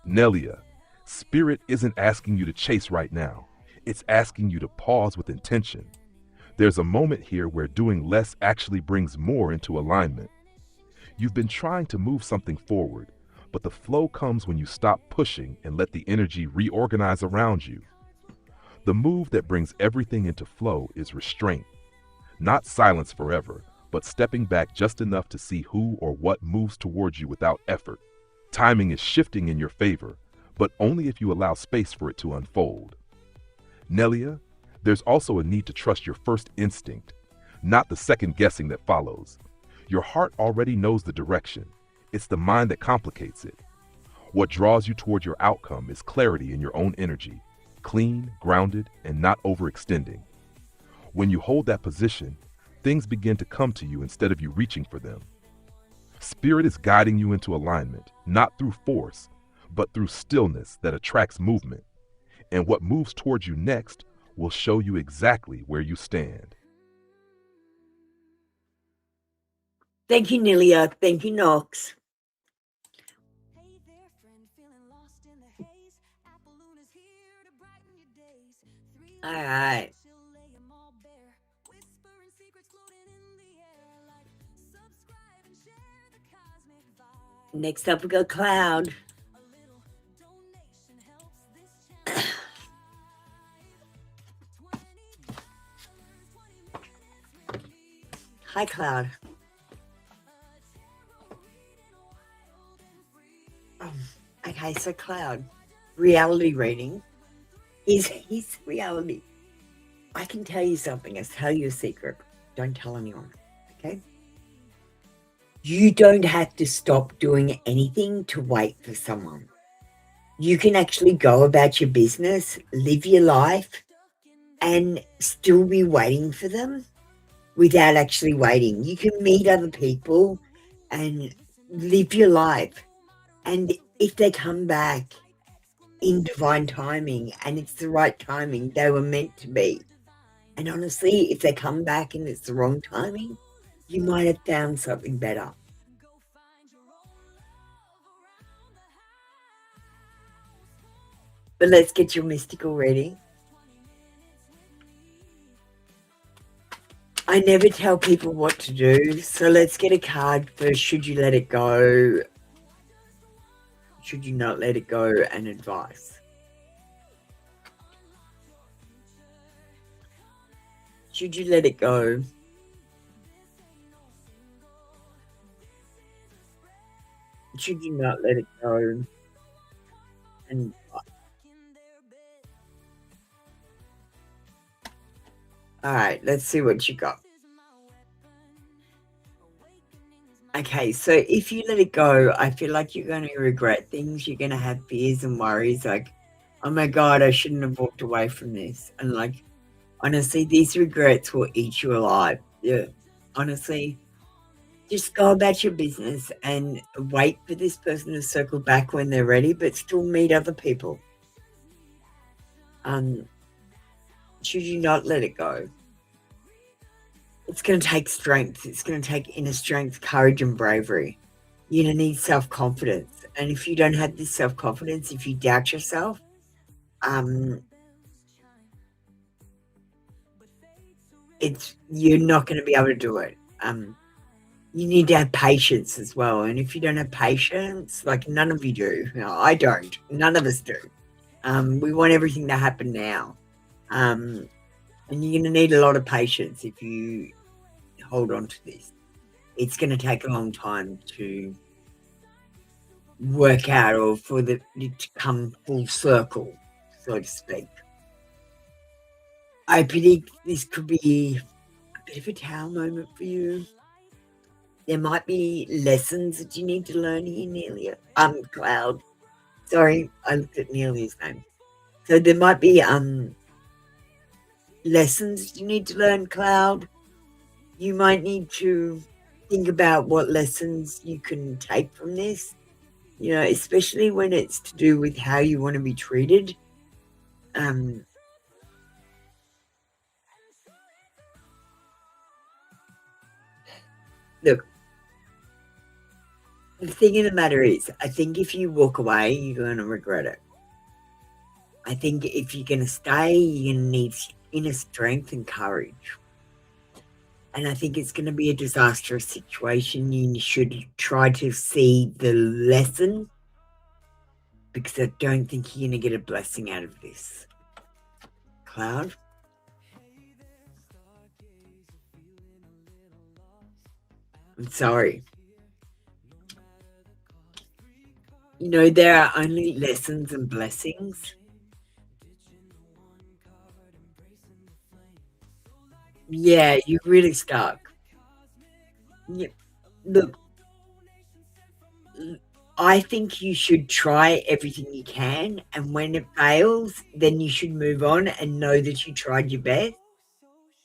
Nelia, Spirit isn't asking you to chase right now. It's asking you to pause with intention. There's a moment here where doing less actually brings more into alignment. You've been trying to move something forward, but the flow comes when you stop pushing and let the energy reorganize around you. The move that brings everything into flow is restraint. Not silence forever, but stepping back just enough to see who or what moves towards you without effort. Timing is shifting in your favor, but only if you allow space for it to unfold. Nelia, there's also a need to trust your first instinct, not the second guessing that follows. Your heart already knows the direction. It's the mind that complicates it. What draws you toward your outcome is clarity in your own energy, clean, grounded, and not overextending. When you hold that position, things begin to come to you instead of you reaching for them. Spirit is guiding you into alignment, not through force, but through stillness that attracts movement. And what moves towards you next will show you exactly where you stand. Thank you, Nelia. Thank you, Knox. Hey there, friend, feeling lost in the haze. Apple Luna's here to brighten your days. 3 All right. she'll lay 'em all bare. Whispering secrets floating in the air. Like subscribe and share the cosmic vibe. Next up, we got Cloud. A little donation helps this channel thrive. $20, 20 minutes with me. Hi, Cloud. Okay, so Cloud, reality reading is his reality. I can tell you something. I'll tell you a secret. Don't tell anyone, okay? You don't have to stop doing anything to wait for someone. You can actually go about your business, live your life, and still be waiting for them without actually waiting. You can meet other people and live your life. And if they come back in divine timing and it's the right timing, they were meant to be. And honestly, if they come back and it's the wrong timing, you might have found something better. But let's get your mystical reading. I never tell people what to do, so let's get a card for should you let it go, should you not let it go, and advice. Should you let it go? Should you not let it go? And all right, let's see what you got. Okay, so if you let it go, I feel like you're going to regret things. You're going to have fears and worries like, oh my God, I shouldn't have walked away from this. And like, honestly, these regrets will eat you alive. Yeah, honestly, just go about your business and wait for this person to circle back when they're ready, but still meet other people. Should you not let it go? It's going to take strength. It's going to take inner strength, courage, and bravery. You're going to need self-confidence. And if you don't have this self-confidence, if you doubt yourself, you're not going to be able to do it. You need to have patience as well. And if you don't have patience, like none of you do. No, I don't. None of us do. We want everything to happen now. And you're going to need a lot of patience if you hold on to this. It's going to take a long time to work out or for it to come full circle, so to speak. I predict this could be a bit of a Tower moment for you. There might be lessons that you need to learn here, Nelia. Cloud. Sorry, I looked at Nelia's name. So there might be lessons you need to learn, Cloud. You might need to think about what lessons you can take from this, you know, especially when it's to do with how you want to be treated. Look, the thing of the matter is, I think if you walk away, you're going to regret it. I think if you're going to stay, you're going to need inner strength and courage. And I think it's going to be a disastrous situation. You should try to see the lesson, because I don't think you're going to get a blessing out of this. Cloud? I'm sorry. You know, there are only lessons and blessings. Yeah, you're really stuck. Yeah, look, I think you should try everything you can, and when it fails, then you should move on and know that you tried your best,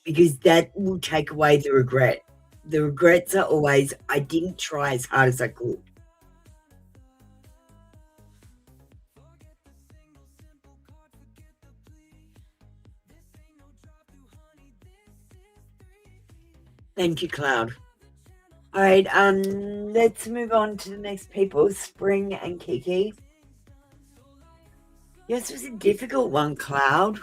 because that will take away the regret. The regrets are always, I didn't try as hard as I could. Thank you, Cloud. All right, let's move on to the next people, Spring and Kiki. Yes, it was a difficult one, Cloud.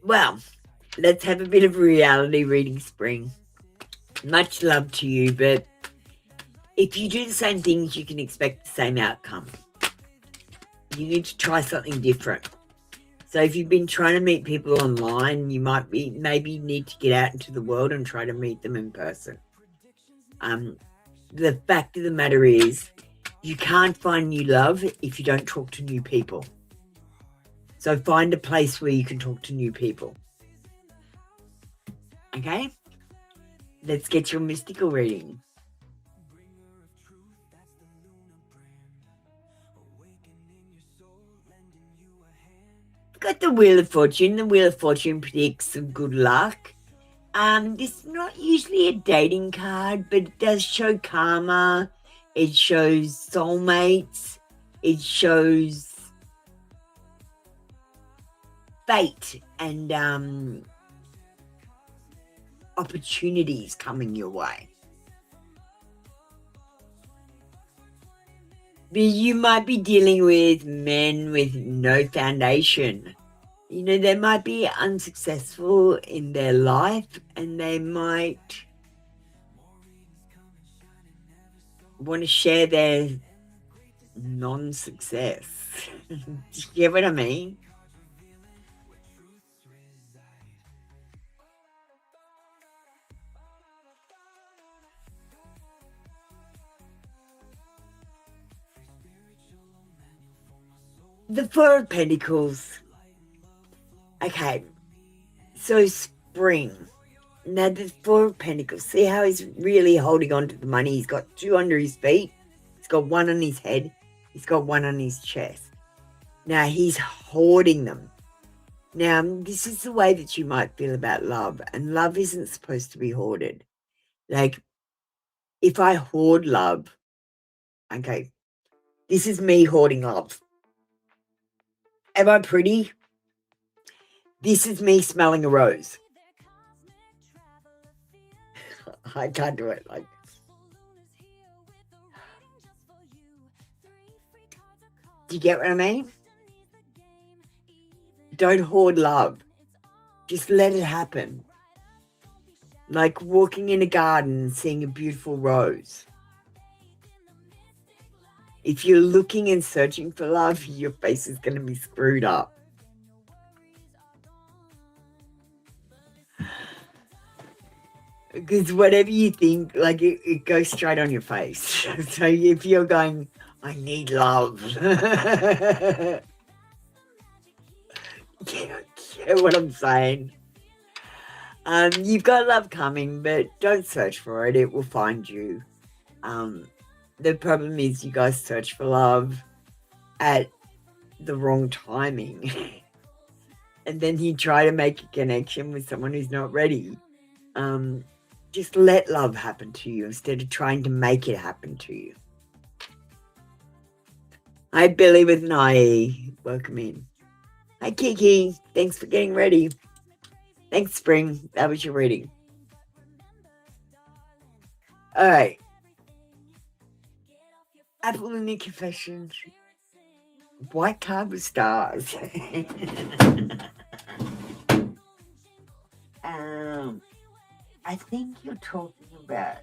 Well, let's have a bit of a reality reading, Spring. Much love to you, but if you do the same things, you can expect the same outcome. You need to try something different. So if you've been trying to meet people online, you might maybe need to get out into the world and try to meet them in person. the fact of the matter is, you can't find new love if you don't talk to new people. So find a place where you can talk to new people. Okay? Let's get your mystical reading. Got the Wheel of Fortune. The Wheel of Fortune predicts some good luck. This is not usually a dating card, but it does show karma. It shows soulmates. It shows fate and opportunities coming your way. But you might be dealing with men with no foundation. You know, they might be unsuccessful in their life and they might want to share their non-success. Do you get what I mean? The Four of Pentacles. Okay, so spring. Now the Four of Pentacles. See how he's really holding on to the money? He's got two under his feet. He's got one on his head. He's got one on his chest. Now he's hoarding them. Now this is the way that you might feel about love. And love isn't supposed to be hoarded. Like, if I hoard love, okay, this is me hoarding love. Am I pretty? This is me smelling a rose. I can't do it. Like, do you get what I mean? Don't hoard love. Just let it happen. Like walking in a garden and seeing a beautiful rose. If you're looking and searching for love, your face is going to be screwed up. Because whatever you think, like it goes straight on your face. So if you're going, I need love. Get what I'm saying? You've got love coming, but don't search for it. It will find you. The problem is you guys search for love at the wrong timing. And then you try to make a connection with someone who's not ready. Just let love happen to you instead of trying to make it happen to you. Hi, Billy with an IE. Welcome in. Hi, Kiki. Thanks for getting ready. Thanks, Spring. That was your reading. All right. Apple in the Confessions. White card with stars. I think you're talking about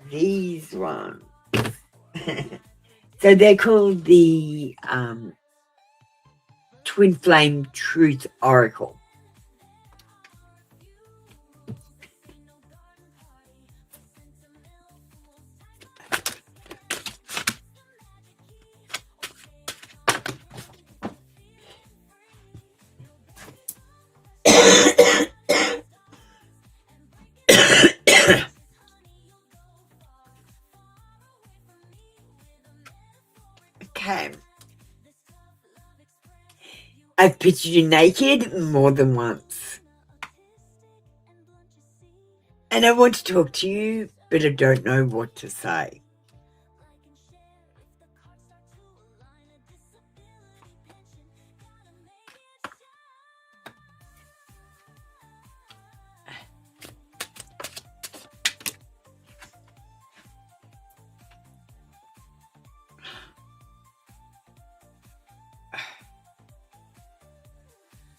these ones. So they're called the Twin Flame Truth Oracle. Okay. I've pictured you naked more than once. And I want to talk to you, but I don't know what to say.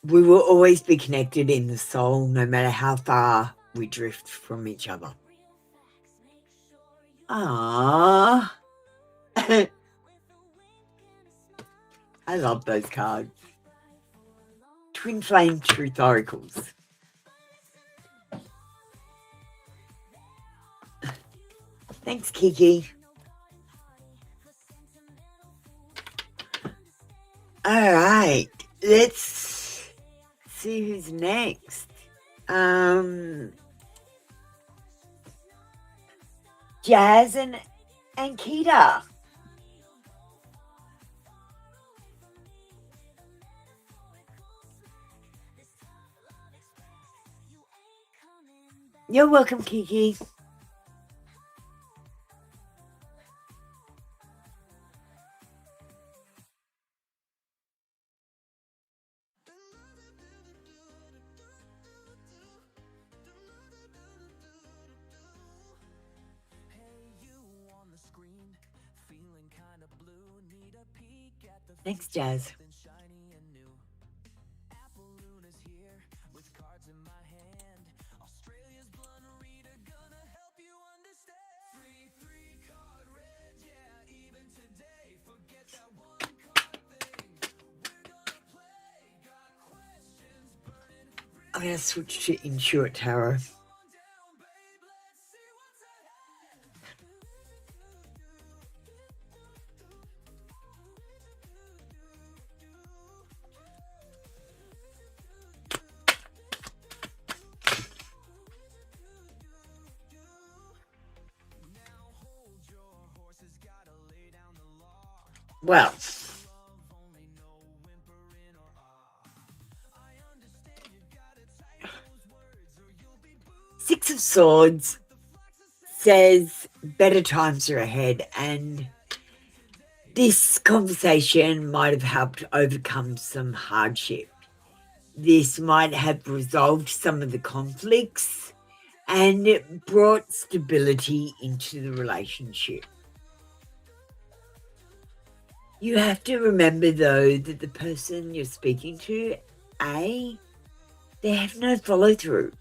We will always be connected in the soul, no matter how far we drift from each other. Ah, I love those cards. Twin Flame Truth Oracles. Thanks, Kiki. All right, let's see who's next. Jazz and Kita. You're welcome, Kiki. Thanks, Jazz. I'm going to switch to Intuit Tarot. Well, Six of Swords says better times are ahead, and this conversation might have helped overcome some hardship. This might have resolved some of the conflicts and it brought stability into the relationship. You have to remember, though, that the person you're speaking to, they have no follow-through.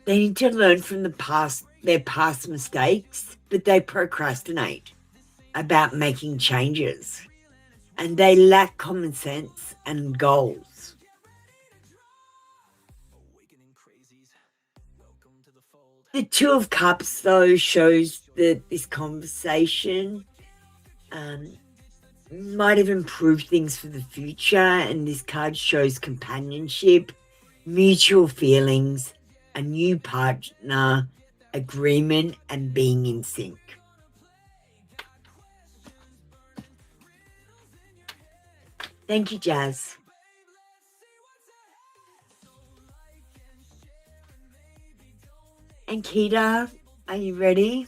They need to learn from their past mistakes, but they procrastinate about making changes. And they lack common sense and goals. The Two of Cups, though, shows that this conversation might have improved things for the future, and this card shows companionship, mutual feelings, a new partner, agreement, and being in sync. Thank you, Jazz. And Kita, are you ready?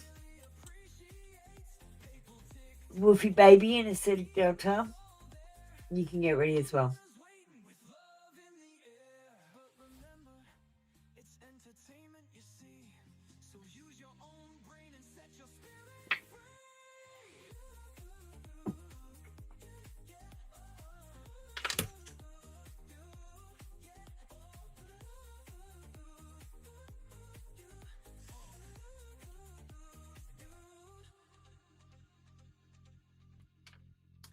Wolfie Baby and Acidic Delta, you can get ready as well.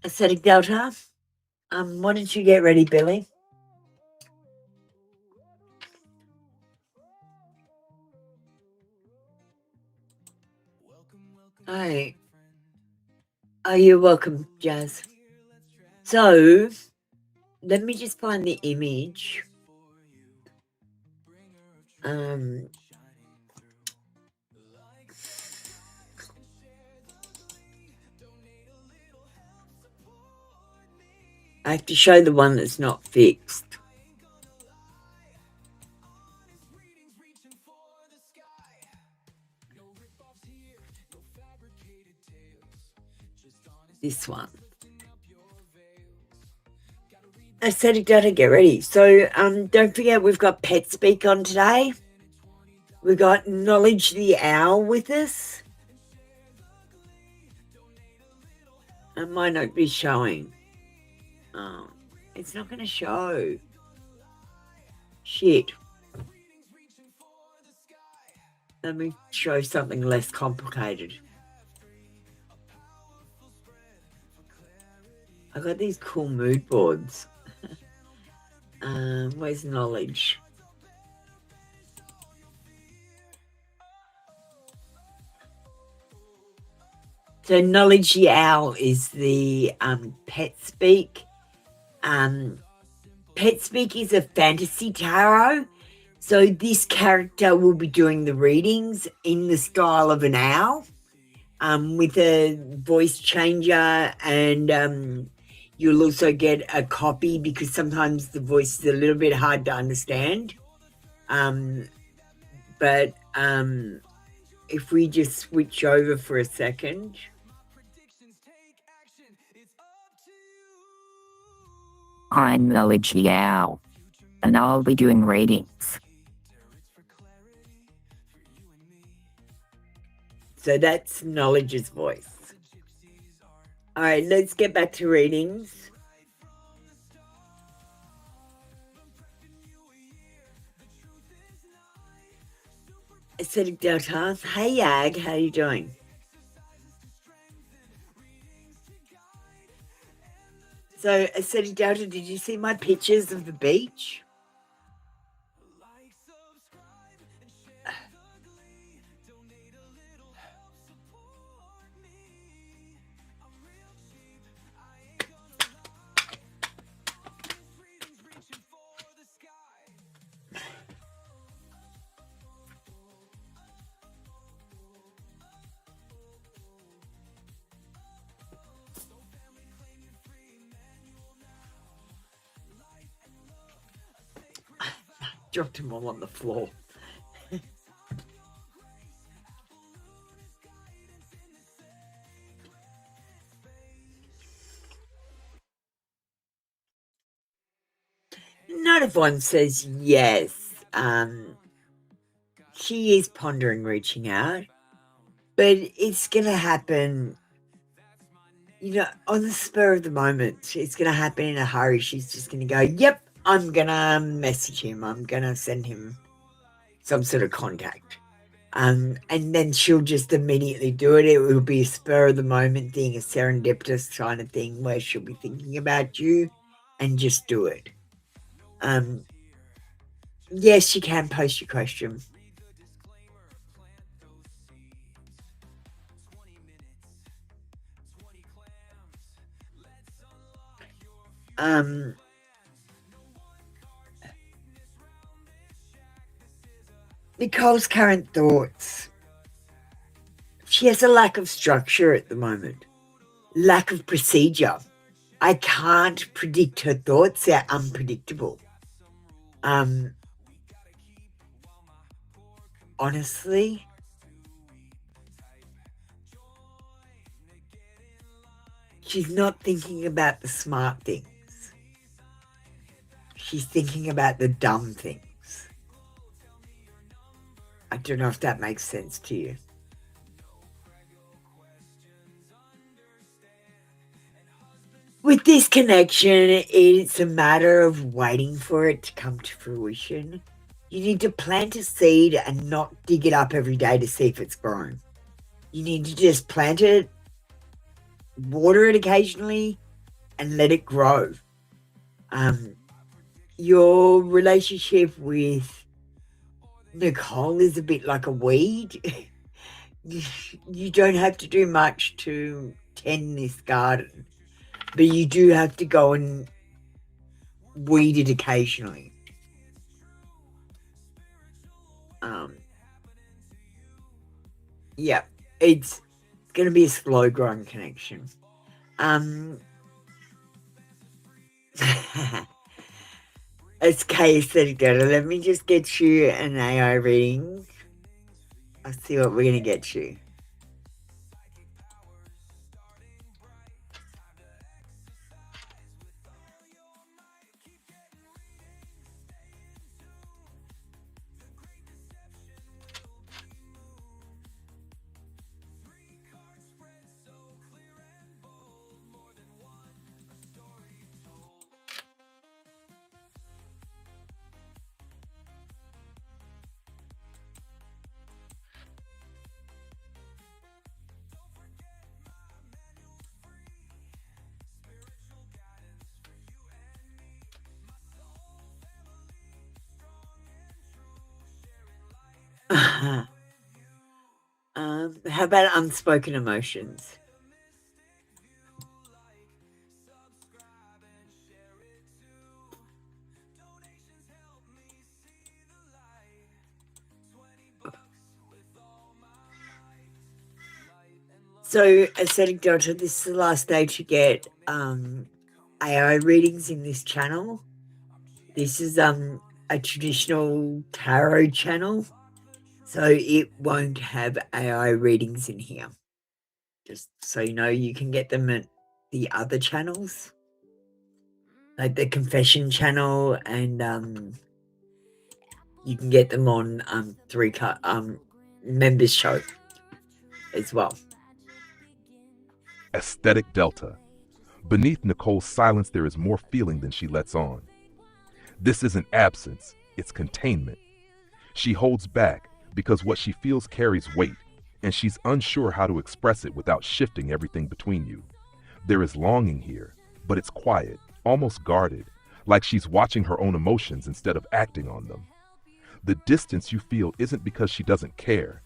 Acidic Delta, why don't you get ready, Billy? Hi. Oh, you're welcome, Jazz. So, let me just find the image. I have to show the one that's not fixed. This one. Acidic Delta, get ready. So don't forget we've got Pet Speak on today. We've got Knowledge the Owl with us. It might not be showing. Oh, it's not going to show. Shit. Let me show something less complicated. I got these cool mood boards. Where's knowledge? So knowledge the owl is the pet speak. Pet speak is a fantasy tarot. So this character will be doing the readings in the style of an owl, with a voice changer, and you'll also get a copy because sometimes the voice is a little bit hard to understand. But if we just switch over for a second. I'm Knowledge Yao, and I'll be doing readings. So that's knowledge's voice. All right, let's get back to readings. Aesthetic Delta. Hey, Yag, how you doing? So, Aesthetic Delta, did you see my pictures of the beach? Dropped them all on the floor. Not everyone says yes. She is pondering reaching out, but it's going to happen, on the spur of the moment. It's going to happen in a hurry. She's just going to go, yep, I'm going to message him. I'm going to send him some sort of contact. And then she'll just immediately do it. It will be a spur of the moment thing, a serendipitous kind of thing where she'll be thinking about you and just do it. Yes, you can post your question. Nicole's current thoughts. She has a lack of structure at the moment, lack of procedure. I can't predict her thoughts. They're unpredictable. Honestly, she's not thinking about the smart things. She's thinking about the dumb things. I don't know if that makes sense to you. With this connection, it's a matter of waiting for it to come to fruition. You need to plant a seed and not dig it up every day to see if it's grown. You need to just plant it, water it occasionally, and let it grow. Your relationship with Nicole is a bit like a weed. You don't have to do much to tend this garden, but you do have to go and weed it occasionally. Yeah, it's going to be a slow growing connection. It's chaotic. Let me just get you an AI reading. I'll see what we're going to get you. How about unspoken emotions? So, Aesthetic Doctor, this is the last day to get AI readings in this channel. This is a traditional tarot channel, so it won't have AI readings in here. Just so you know, you can get them at the other channels, like the Confession channel, and you can get them on members show as well. Aesthetic Delta. Beneath Nicole's silence, there is more feeling than she lets on. This isn't absence, it's containment. She holds back because what she feels carries weight, and she's unsure how to express it without shifting everything between you. There is longing here, but it's quiet, almost guarded, like she's watching her own emotions instead of acting on them. The distance you feel isn't because she doesn't care.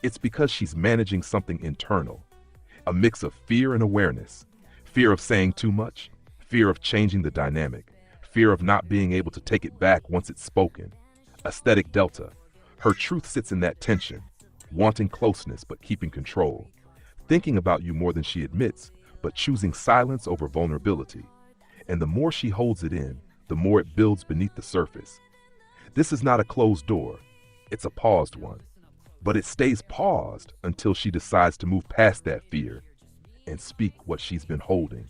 It's because she's managing something internal. A mix of fear and awareness. Fear of saying too much, fear of changing the dynamic, fear of not being able to take it back once it's spoken. Aesthetic Delta. Her truth sits in that tension, wanting closeness but keeping control, thinking about you more than she admits, but choosing silence over vulnerability. And the more she holds it in, the more it builds beneath the surface. This is not a closed door, it's a paused one. But it stays paused until she decides to move past that fear and speak what she's been holding.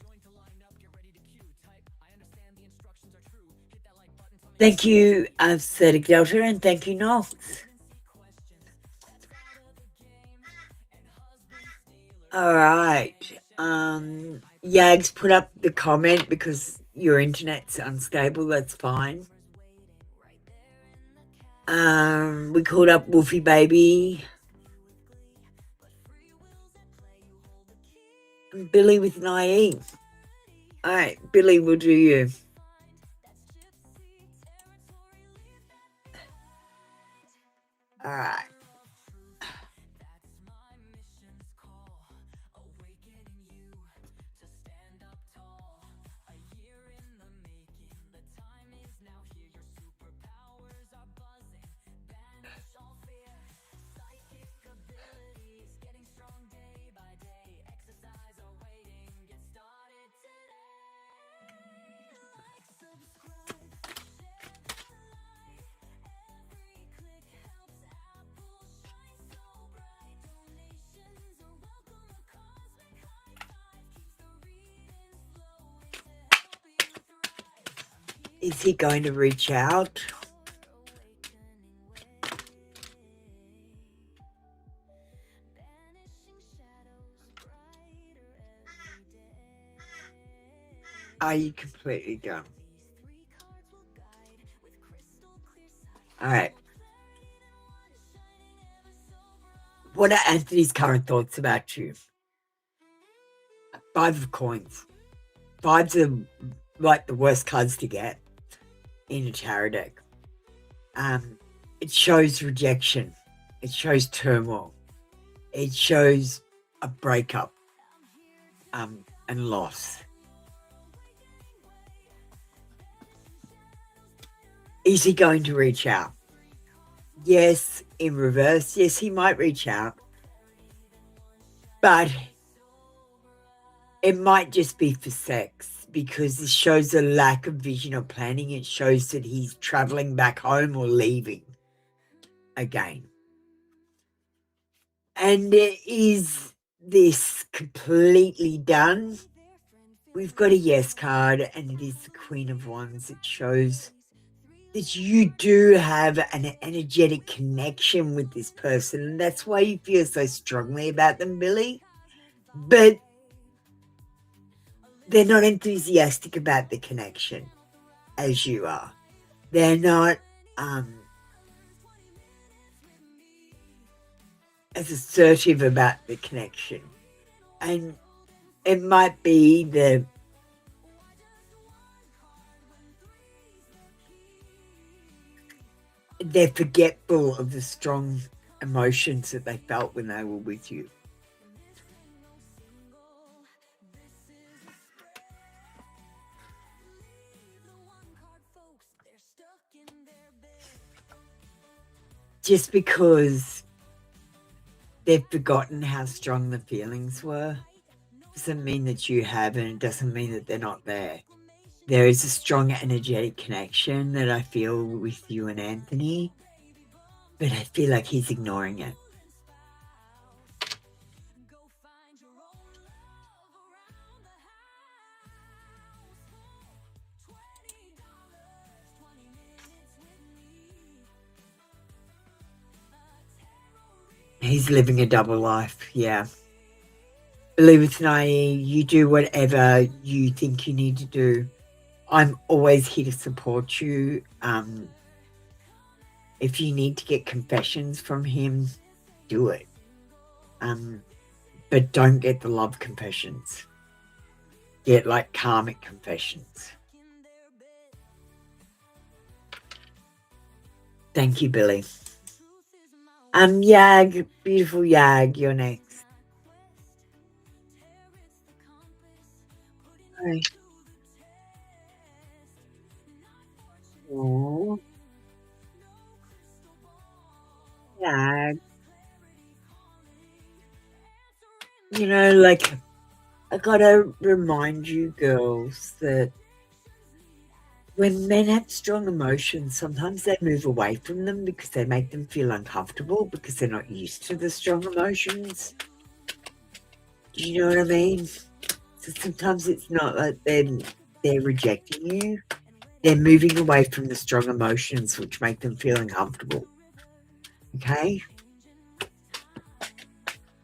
Thank you, Aesthetic Delta, and thank you, North. All right. Yags, put up the comment because your internet's unstable. That's fine. We called up Wolfie Baby. And Billy with an IE. All right, Billy, we'll do you. All right. Is he going to reach out? Are you completely done? All right. What are Anthony's current thoughts about you? 5 of coins. 5s are like the worst cards to get in a tarot deck. It shows rejection. It shows turmoil. It shows a breakup and loss. Is he going to reach out? Yes, in reverse. Yes, he might reach out. But it might just be for sex because this shows a lack of vision or planning. It shows that he's traveling back home or leaving again. And is this completely done? We've got a yes card, and it is the Queen of Wands. It shows that you do have an energetic connection with this person, and that's why you feel so strongly about them, Billy. But they're not enthusiastic about the connection as you are. They're not as assertive about the connection. And it might be the they're forgetful of the strong emotions that they felt when they were with you. Just because they've forgotten how strong the feelings were doesn't mean that you have, and it doesn't mean that they're not there. There is a strong energetic connection that I feel with you and Anthony, but I feel like he's ignoring it. He's living a double life, yeah. Believe it or not, you do whatever you think you need to do. I'm always here to support you. If you need to get confessions from him, do it. But don't get the love confessions. Get like karmic confessions. Thank you, Billy. Yag, beautiful Yag, you're next. Hi. Aww. Yag. You know, like, I gotta remind you girls that when men have strong emotions, sometimes they move away from them because they make them feel uncomfortable because they're not used to the strong emotions. Do you know what I mean? So sometimes it's not like they're rejecting you. They're moving away from the strong emotions which make them feel uncomfortable. Okay?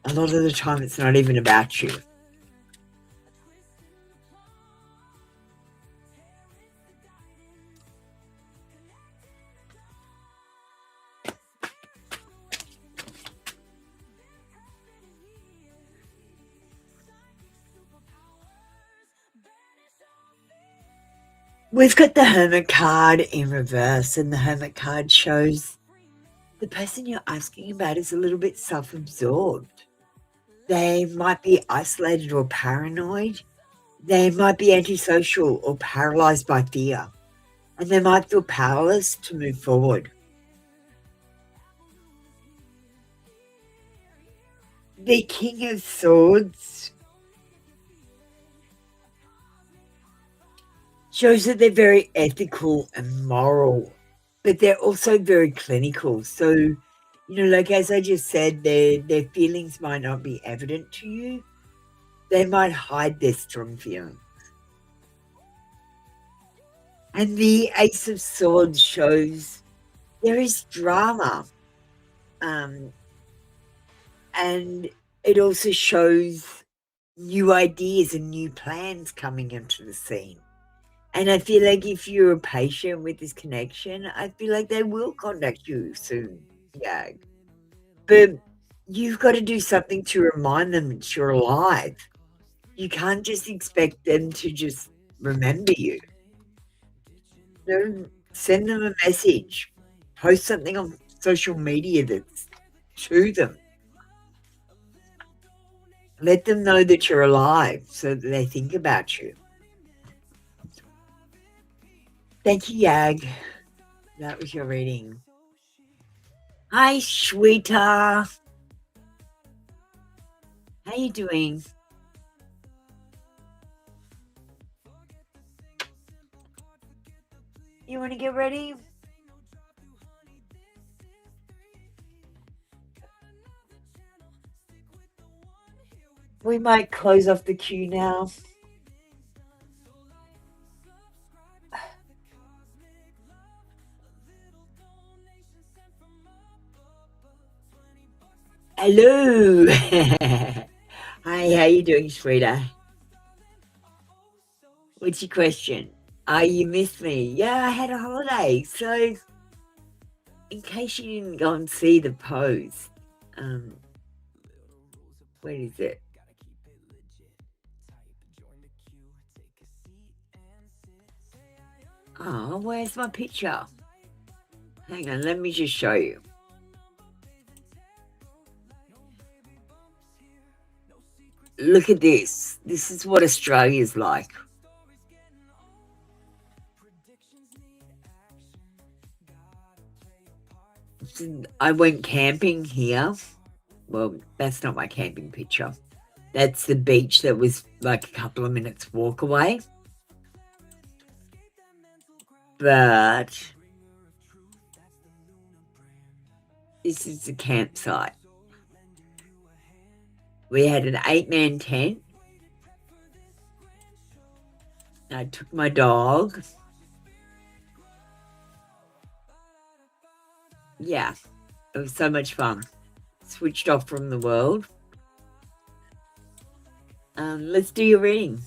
A lot of the time it's not even about you. We've got the Hermit card in reverse, and the Hermit card shows the person you're asking about is a little bit self-absorbed. They might be isolated or paranoid. They might be antisocial or paralyzed by fear. And they might feel powerless to move forward. The King of Swords shows that they're very ethical and moral, but they're also very clinical. So, you know, like as I just said, their feelings might not be evident to you. They might hide their strong feelings. And the Ace of Swords shows there is drama. And it also shows new ideas and new plans coming into the scene. And I feel like if you're patient with this connection, I feel like they will contact you soon. Yeah. But you've got to do something to remind them that you're alive. You can't just expect them to just remember you. No, send them a message. Post something on social media that's to them. Let them know that you're alive so that they think about you. Thank you, Yag. That was your reading. Hi, Shweta. How you doing? You want to get ready? We might close off the queue now. Hello. Hi, how you doing, sweetheart? What's your question? Oh, you missed me. Yeah, I had a holiday. So, in case you didn't go and see the post, where is it? Oh, where's my picture? Hang on, let me just show you. Look at this. This is what Australia's like. I went camping here. Well, that's not my camping picture. That's the beach that was like a couple of minutes walk away. But this is the campsite. We had an 8-man tent. I took my dog. Yeah, it was so much fun. Switched off from the world. Let's do your reading.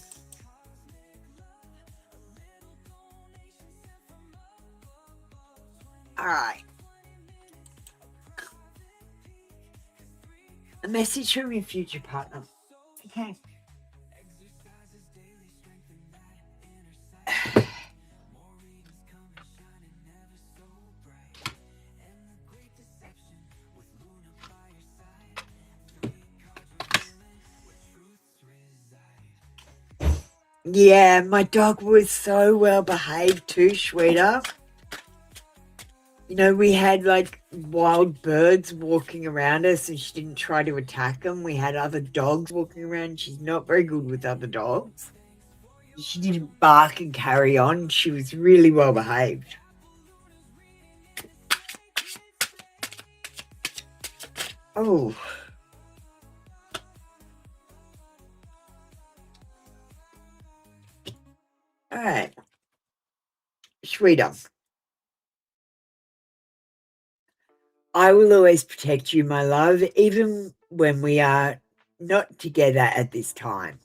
All right. A message from your future partner. Okay. Yeah, my dog was so well behaved too, sweeter. You know, we had like wild birds walking around us and she didn't try to attack them. We had other dogs walking around. She's not very good with other dogs. She didn't bark and carry on. She was really well behaved. Oh. All right. Sweeter. I will always protect you, my love, even when we are not together at this time.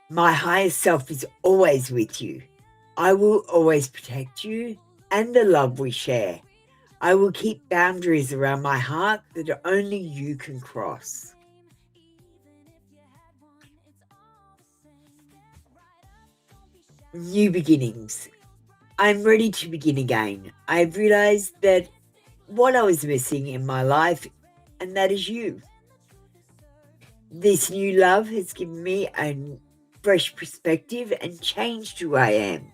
My higher self is always with you. I will always protect you and the love we share. I will keep boundaries around my heart that only you can cross. New beginnings. I'm ready to begin again. I've realized that what I was missing in my life, and that is you. This new love has given me a fresh perspective and changed who I am.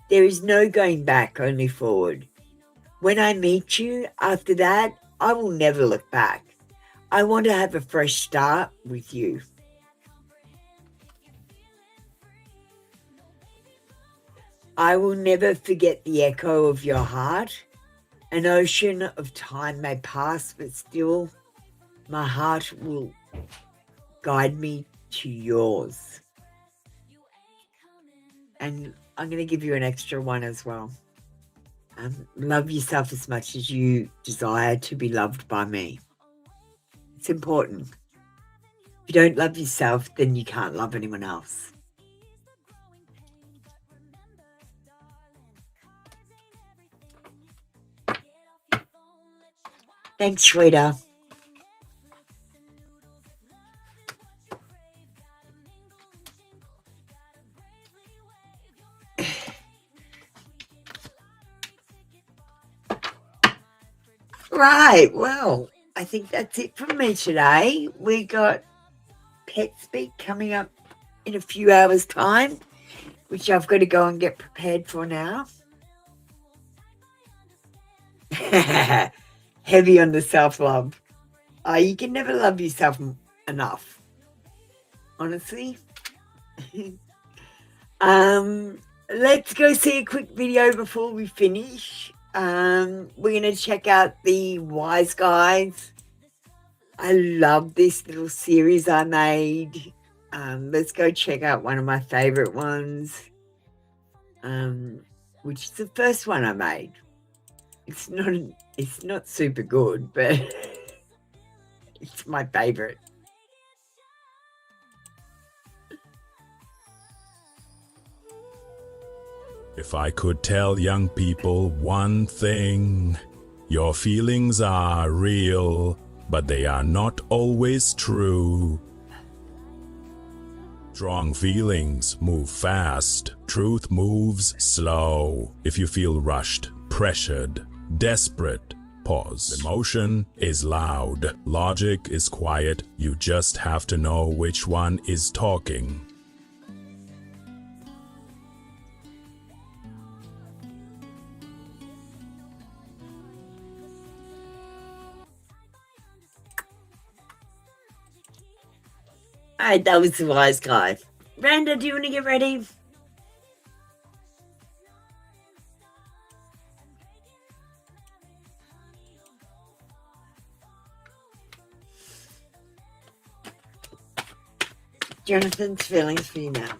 There is no going back, only forward. When I meet you, after that, I will never look back. I want to have a fresh start with you. I will never forget the echo of your heart. An ocean of time may pass, but still my heart will guide me to yours. And I'm going to give you an extra one as well. Love yourself as much as you desire to be loved by me. It's important. If you don't love yourself, then you can't love anyone else. Thanks, sweetheart. Right, well, I think that's it from me today. We got Pet Speak coming up in a few hours' time, which I've got to go and get prepared for now. Heavy on the self-love. You can never love yourself enough, honestly. Let's go see a quick video before we finish. We're going to check out the Wise Guys. I love this little series I made. Let's go check out one of my favorite ones, which is the first one I made. It's not super good, but it's my favorite. If I could tell young people one thing, your feelings are real, but they are not always true. Strong feelings move fast, truth moves slow. If you feel rushed, pressured, desperate. Pause. Emotion is loud. Logic is quiet. You just have to know which one is talking. Alright, that was the wise guy. Randa, do you want to get ready? Jonathan's feelings for you now.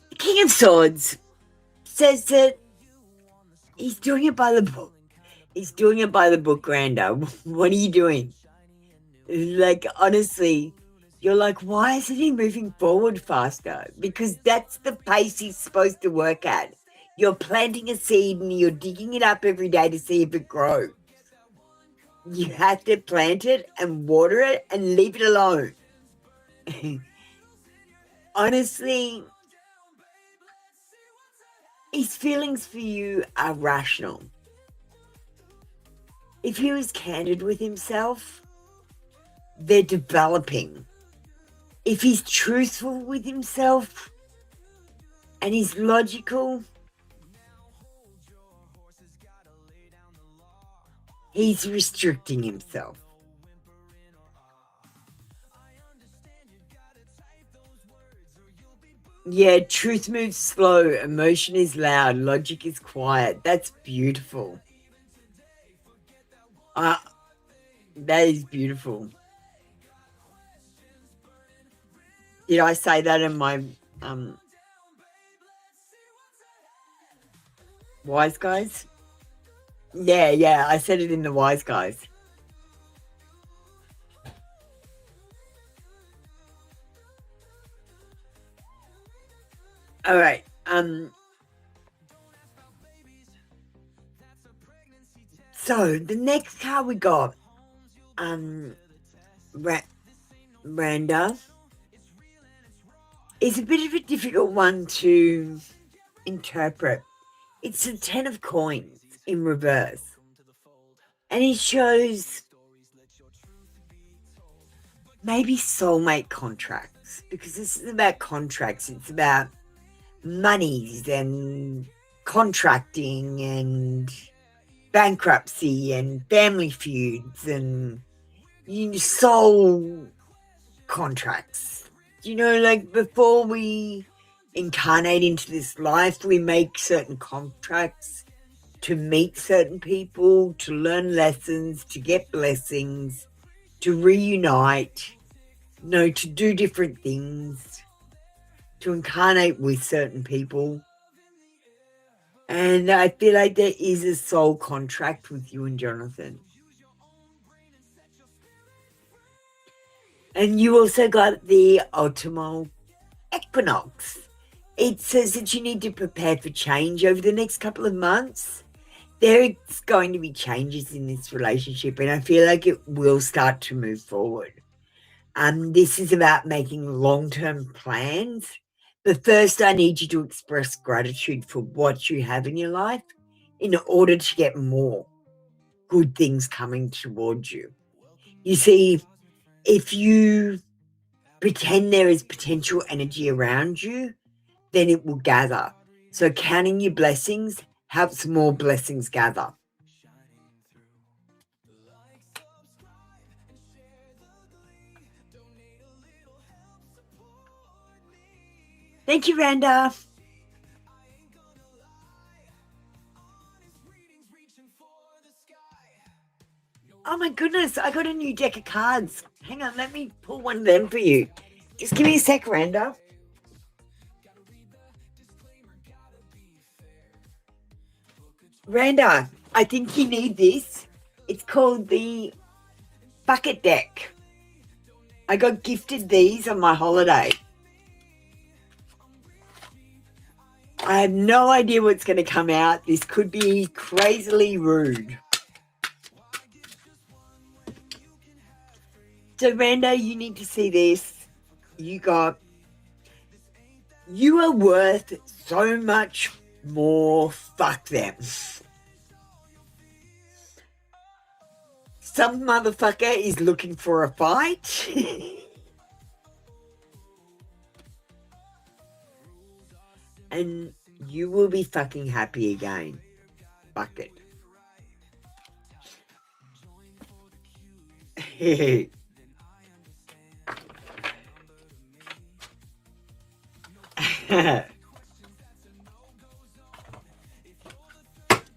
The King of Swords says that he's doing it by the book. He's doing it by the book, Randa. What are you doing? Like, honestly, you're like, why isn't he moving forward faster? Because that's the pace he's supposed to work at. You're planting a seed and you're digging it up every day to see if it grows. You have to plant it and water it and leave it alone. Honestly, his feelings for you are rational. If he was candid with himself, they're developing. If he's truthful with himself and he's logical, he's restricting himself. Yeah, truth moves slow, emotion is loud, logic is quiet. That's beautiful. That is beautiful. Did I say that in my Wise Guys? Yeah, I said it in the Wise Guys. All right. So the next card we got, Randa, is a bit of a difficult one to interpret. It's the 10 of Coins in reverse. And it shows maybe soulmate contracts, because this is about contracts. It's about monies and contracting and bankruptcy and family feuds and soul contracts. Like before we incarnate into this life, we make certain contracts to meet certain people, to learn lessons, to get blessings, to reunite, to do different things, to incarnate with certain people. And I feel like there is a soul contract with you and Jonathan. And you also got the autumnal equinox. It says that you need to prepare for change over the next couple of months. There's going to be changes in this relationship, and I feel like it will start to move forward. This is about making long-term plans. But first, I need you to express gratitude for what you have in your life in order to get more good things coming towards you. You see, if you pretend there is potential energy around you, then it will gather. So counting your blessings helps more blessings gather. Thank you, Randa. Oh my goodness, I got a new deck of cards. Hang on, let me pull one of them for you. Just give me a sec, Randa. Randa, I think you need this. It's called the bucket deck. I got gifted these on my holiday. I have no idea what's going to come out. This could be crazily rude. So, Rando, you need to see this. You are worth so much more. Fuck them. Some motherfucker is looking for a fight. And you will be fucking happy again. Fuck it.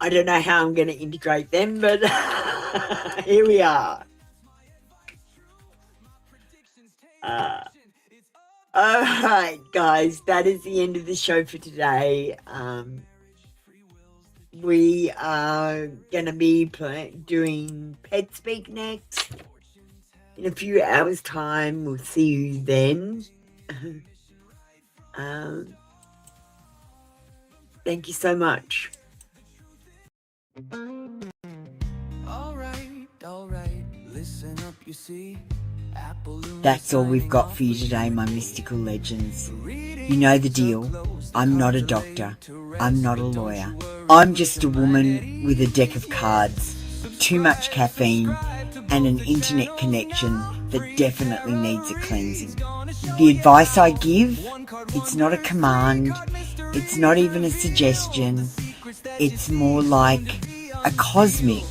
I don't know how I'm going to integrate them, but here we are. Alright, guys, that is the end of the show for today. We are going to be doing Pet Speak next. In a few hours' time, we'll see you then. Thank you so much. Listen up, you see. That's all we've got for you today, my mystical legends. You know the deal. I'm not a doctor. I'm not a lawyer. I'm just a woman with a deck of cards, too much caffeine, and an internet connection that definitely needs a cleansing. The advice I give, it's not a command, it's not even a suggestion, it's more like a cosmic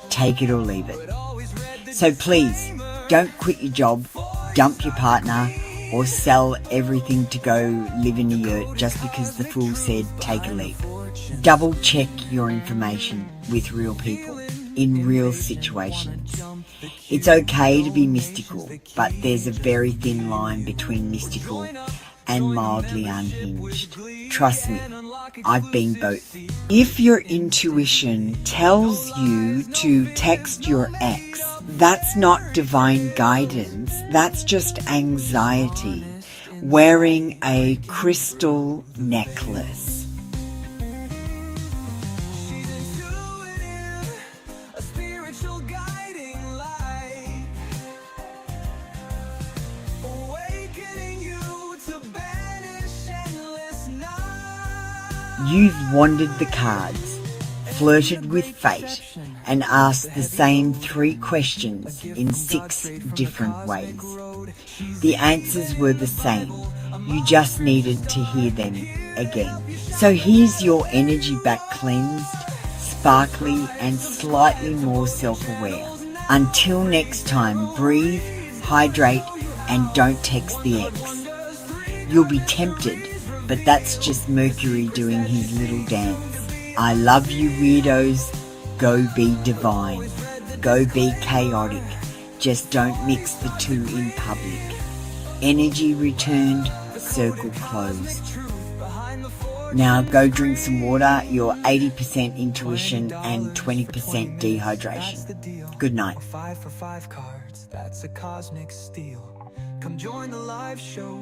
take it or leave it. So please, don't quit your job, dump your partner, or sell everything to go live in a yurt just because the fool said take a leap. Double check your information with real people, in real situations. It's okay to be mystical, but there's a very thin line between mystical and mildly unhinged. Trust me, I've been both. If your intuition tells you to text your ex, that's not divine guidance, that's just anxiety wearing a crystal necklace. You've wandered the cards, flirted with fate, and asked the same 3 questions in 6 different ways. The answers were the same. You just needed to hear them again. So here's your energy back cleansed, sparkly, and slightly more self-aware. Until next time, breathe, hydrate, and don't text the ex. You'll be tempted, but that's just Mercury doing his little dance. I love you, weirdos. Go be divine. Go be chaotic. Just don't mix the two in public. Energy returned, circle closed. Now go drink some water, your 80% intuition and 20% dehydration. Good night. 5 for 5 cards, that's a cosmic steal. Come join the live show.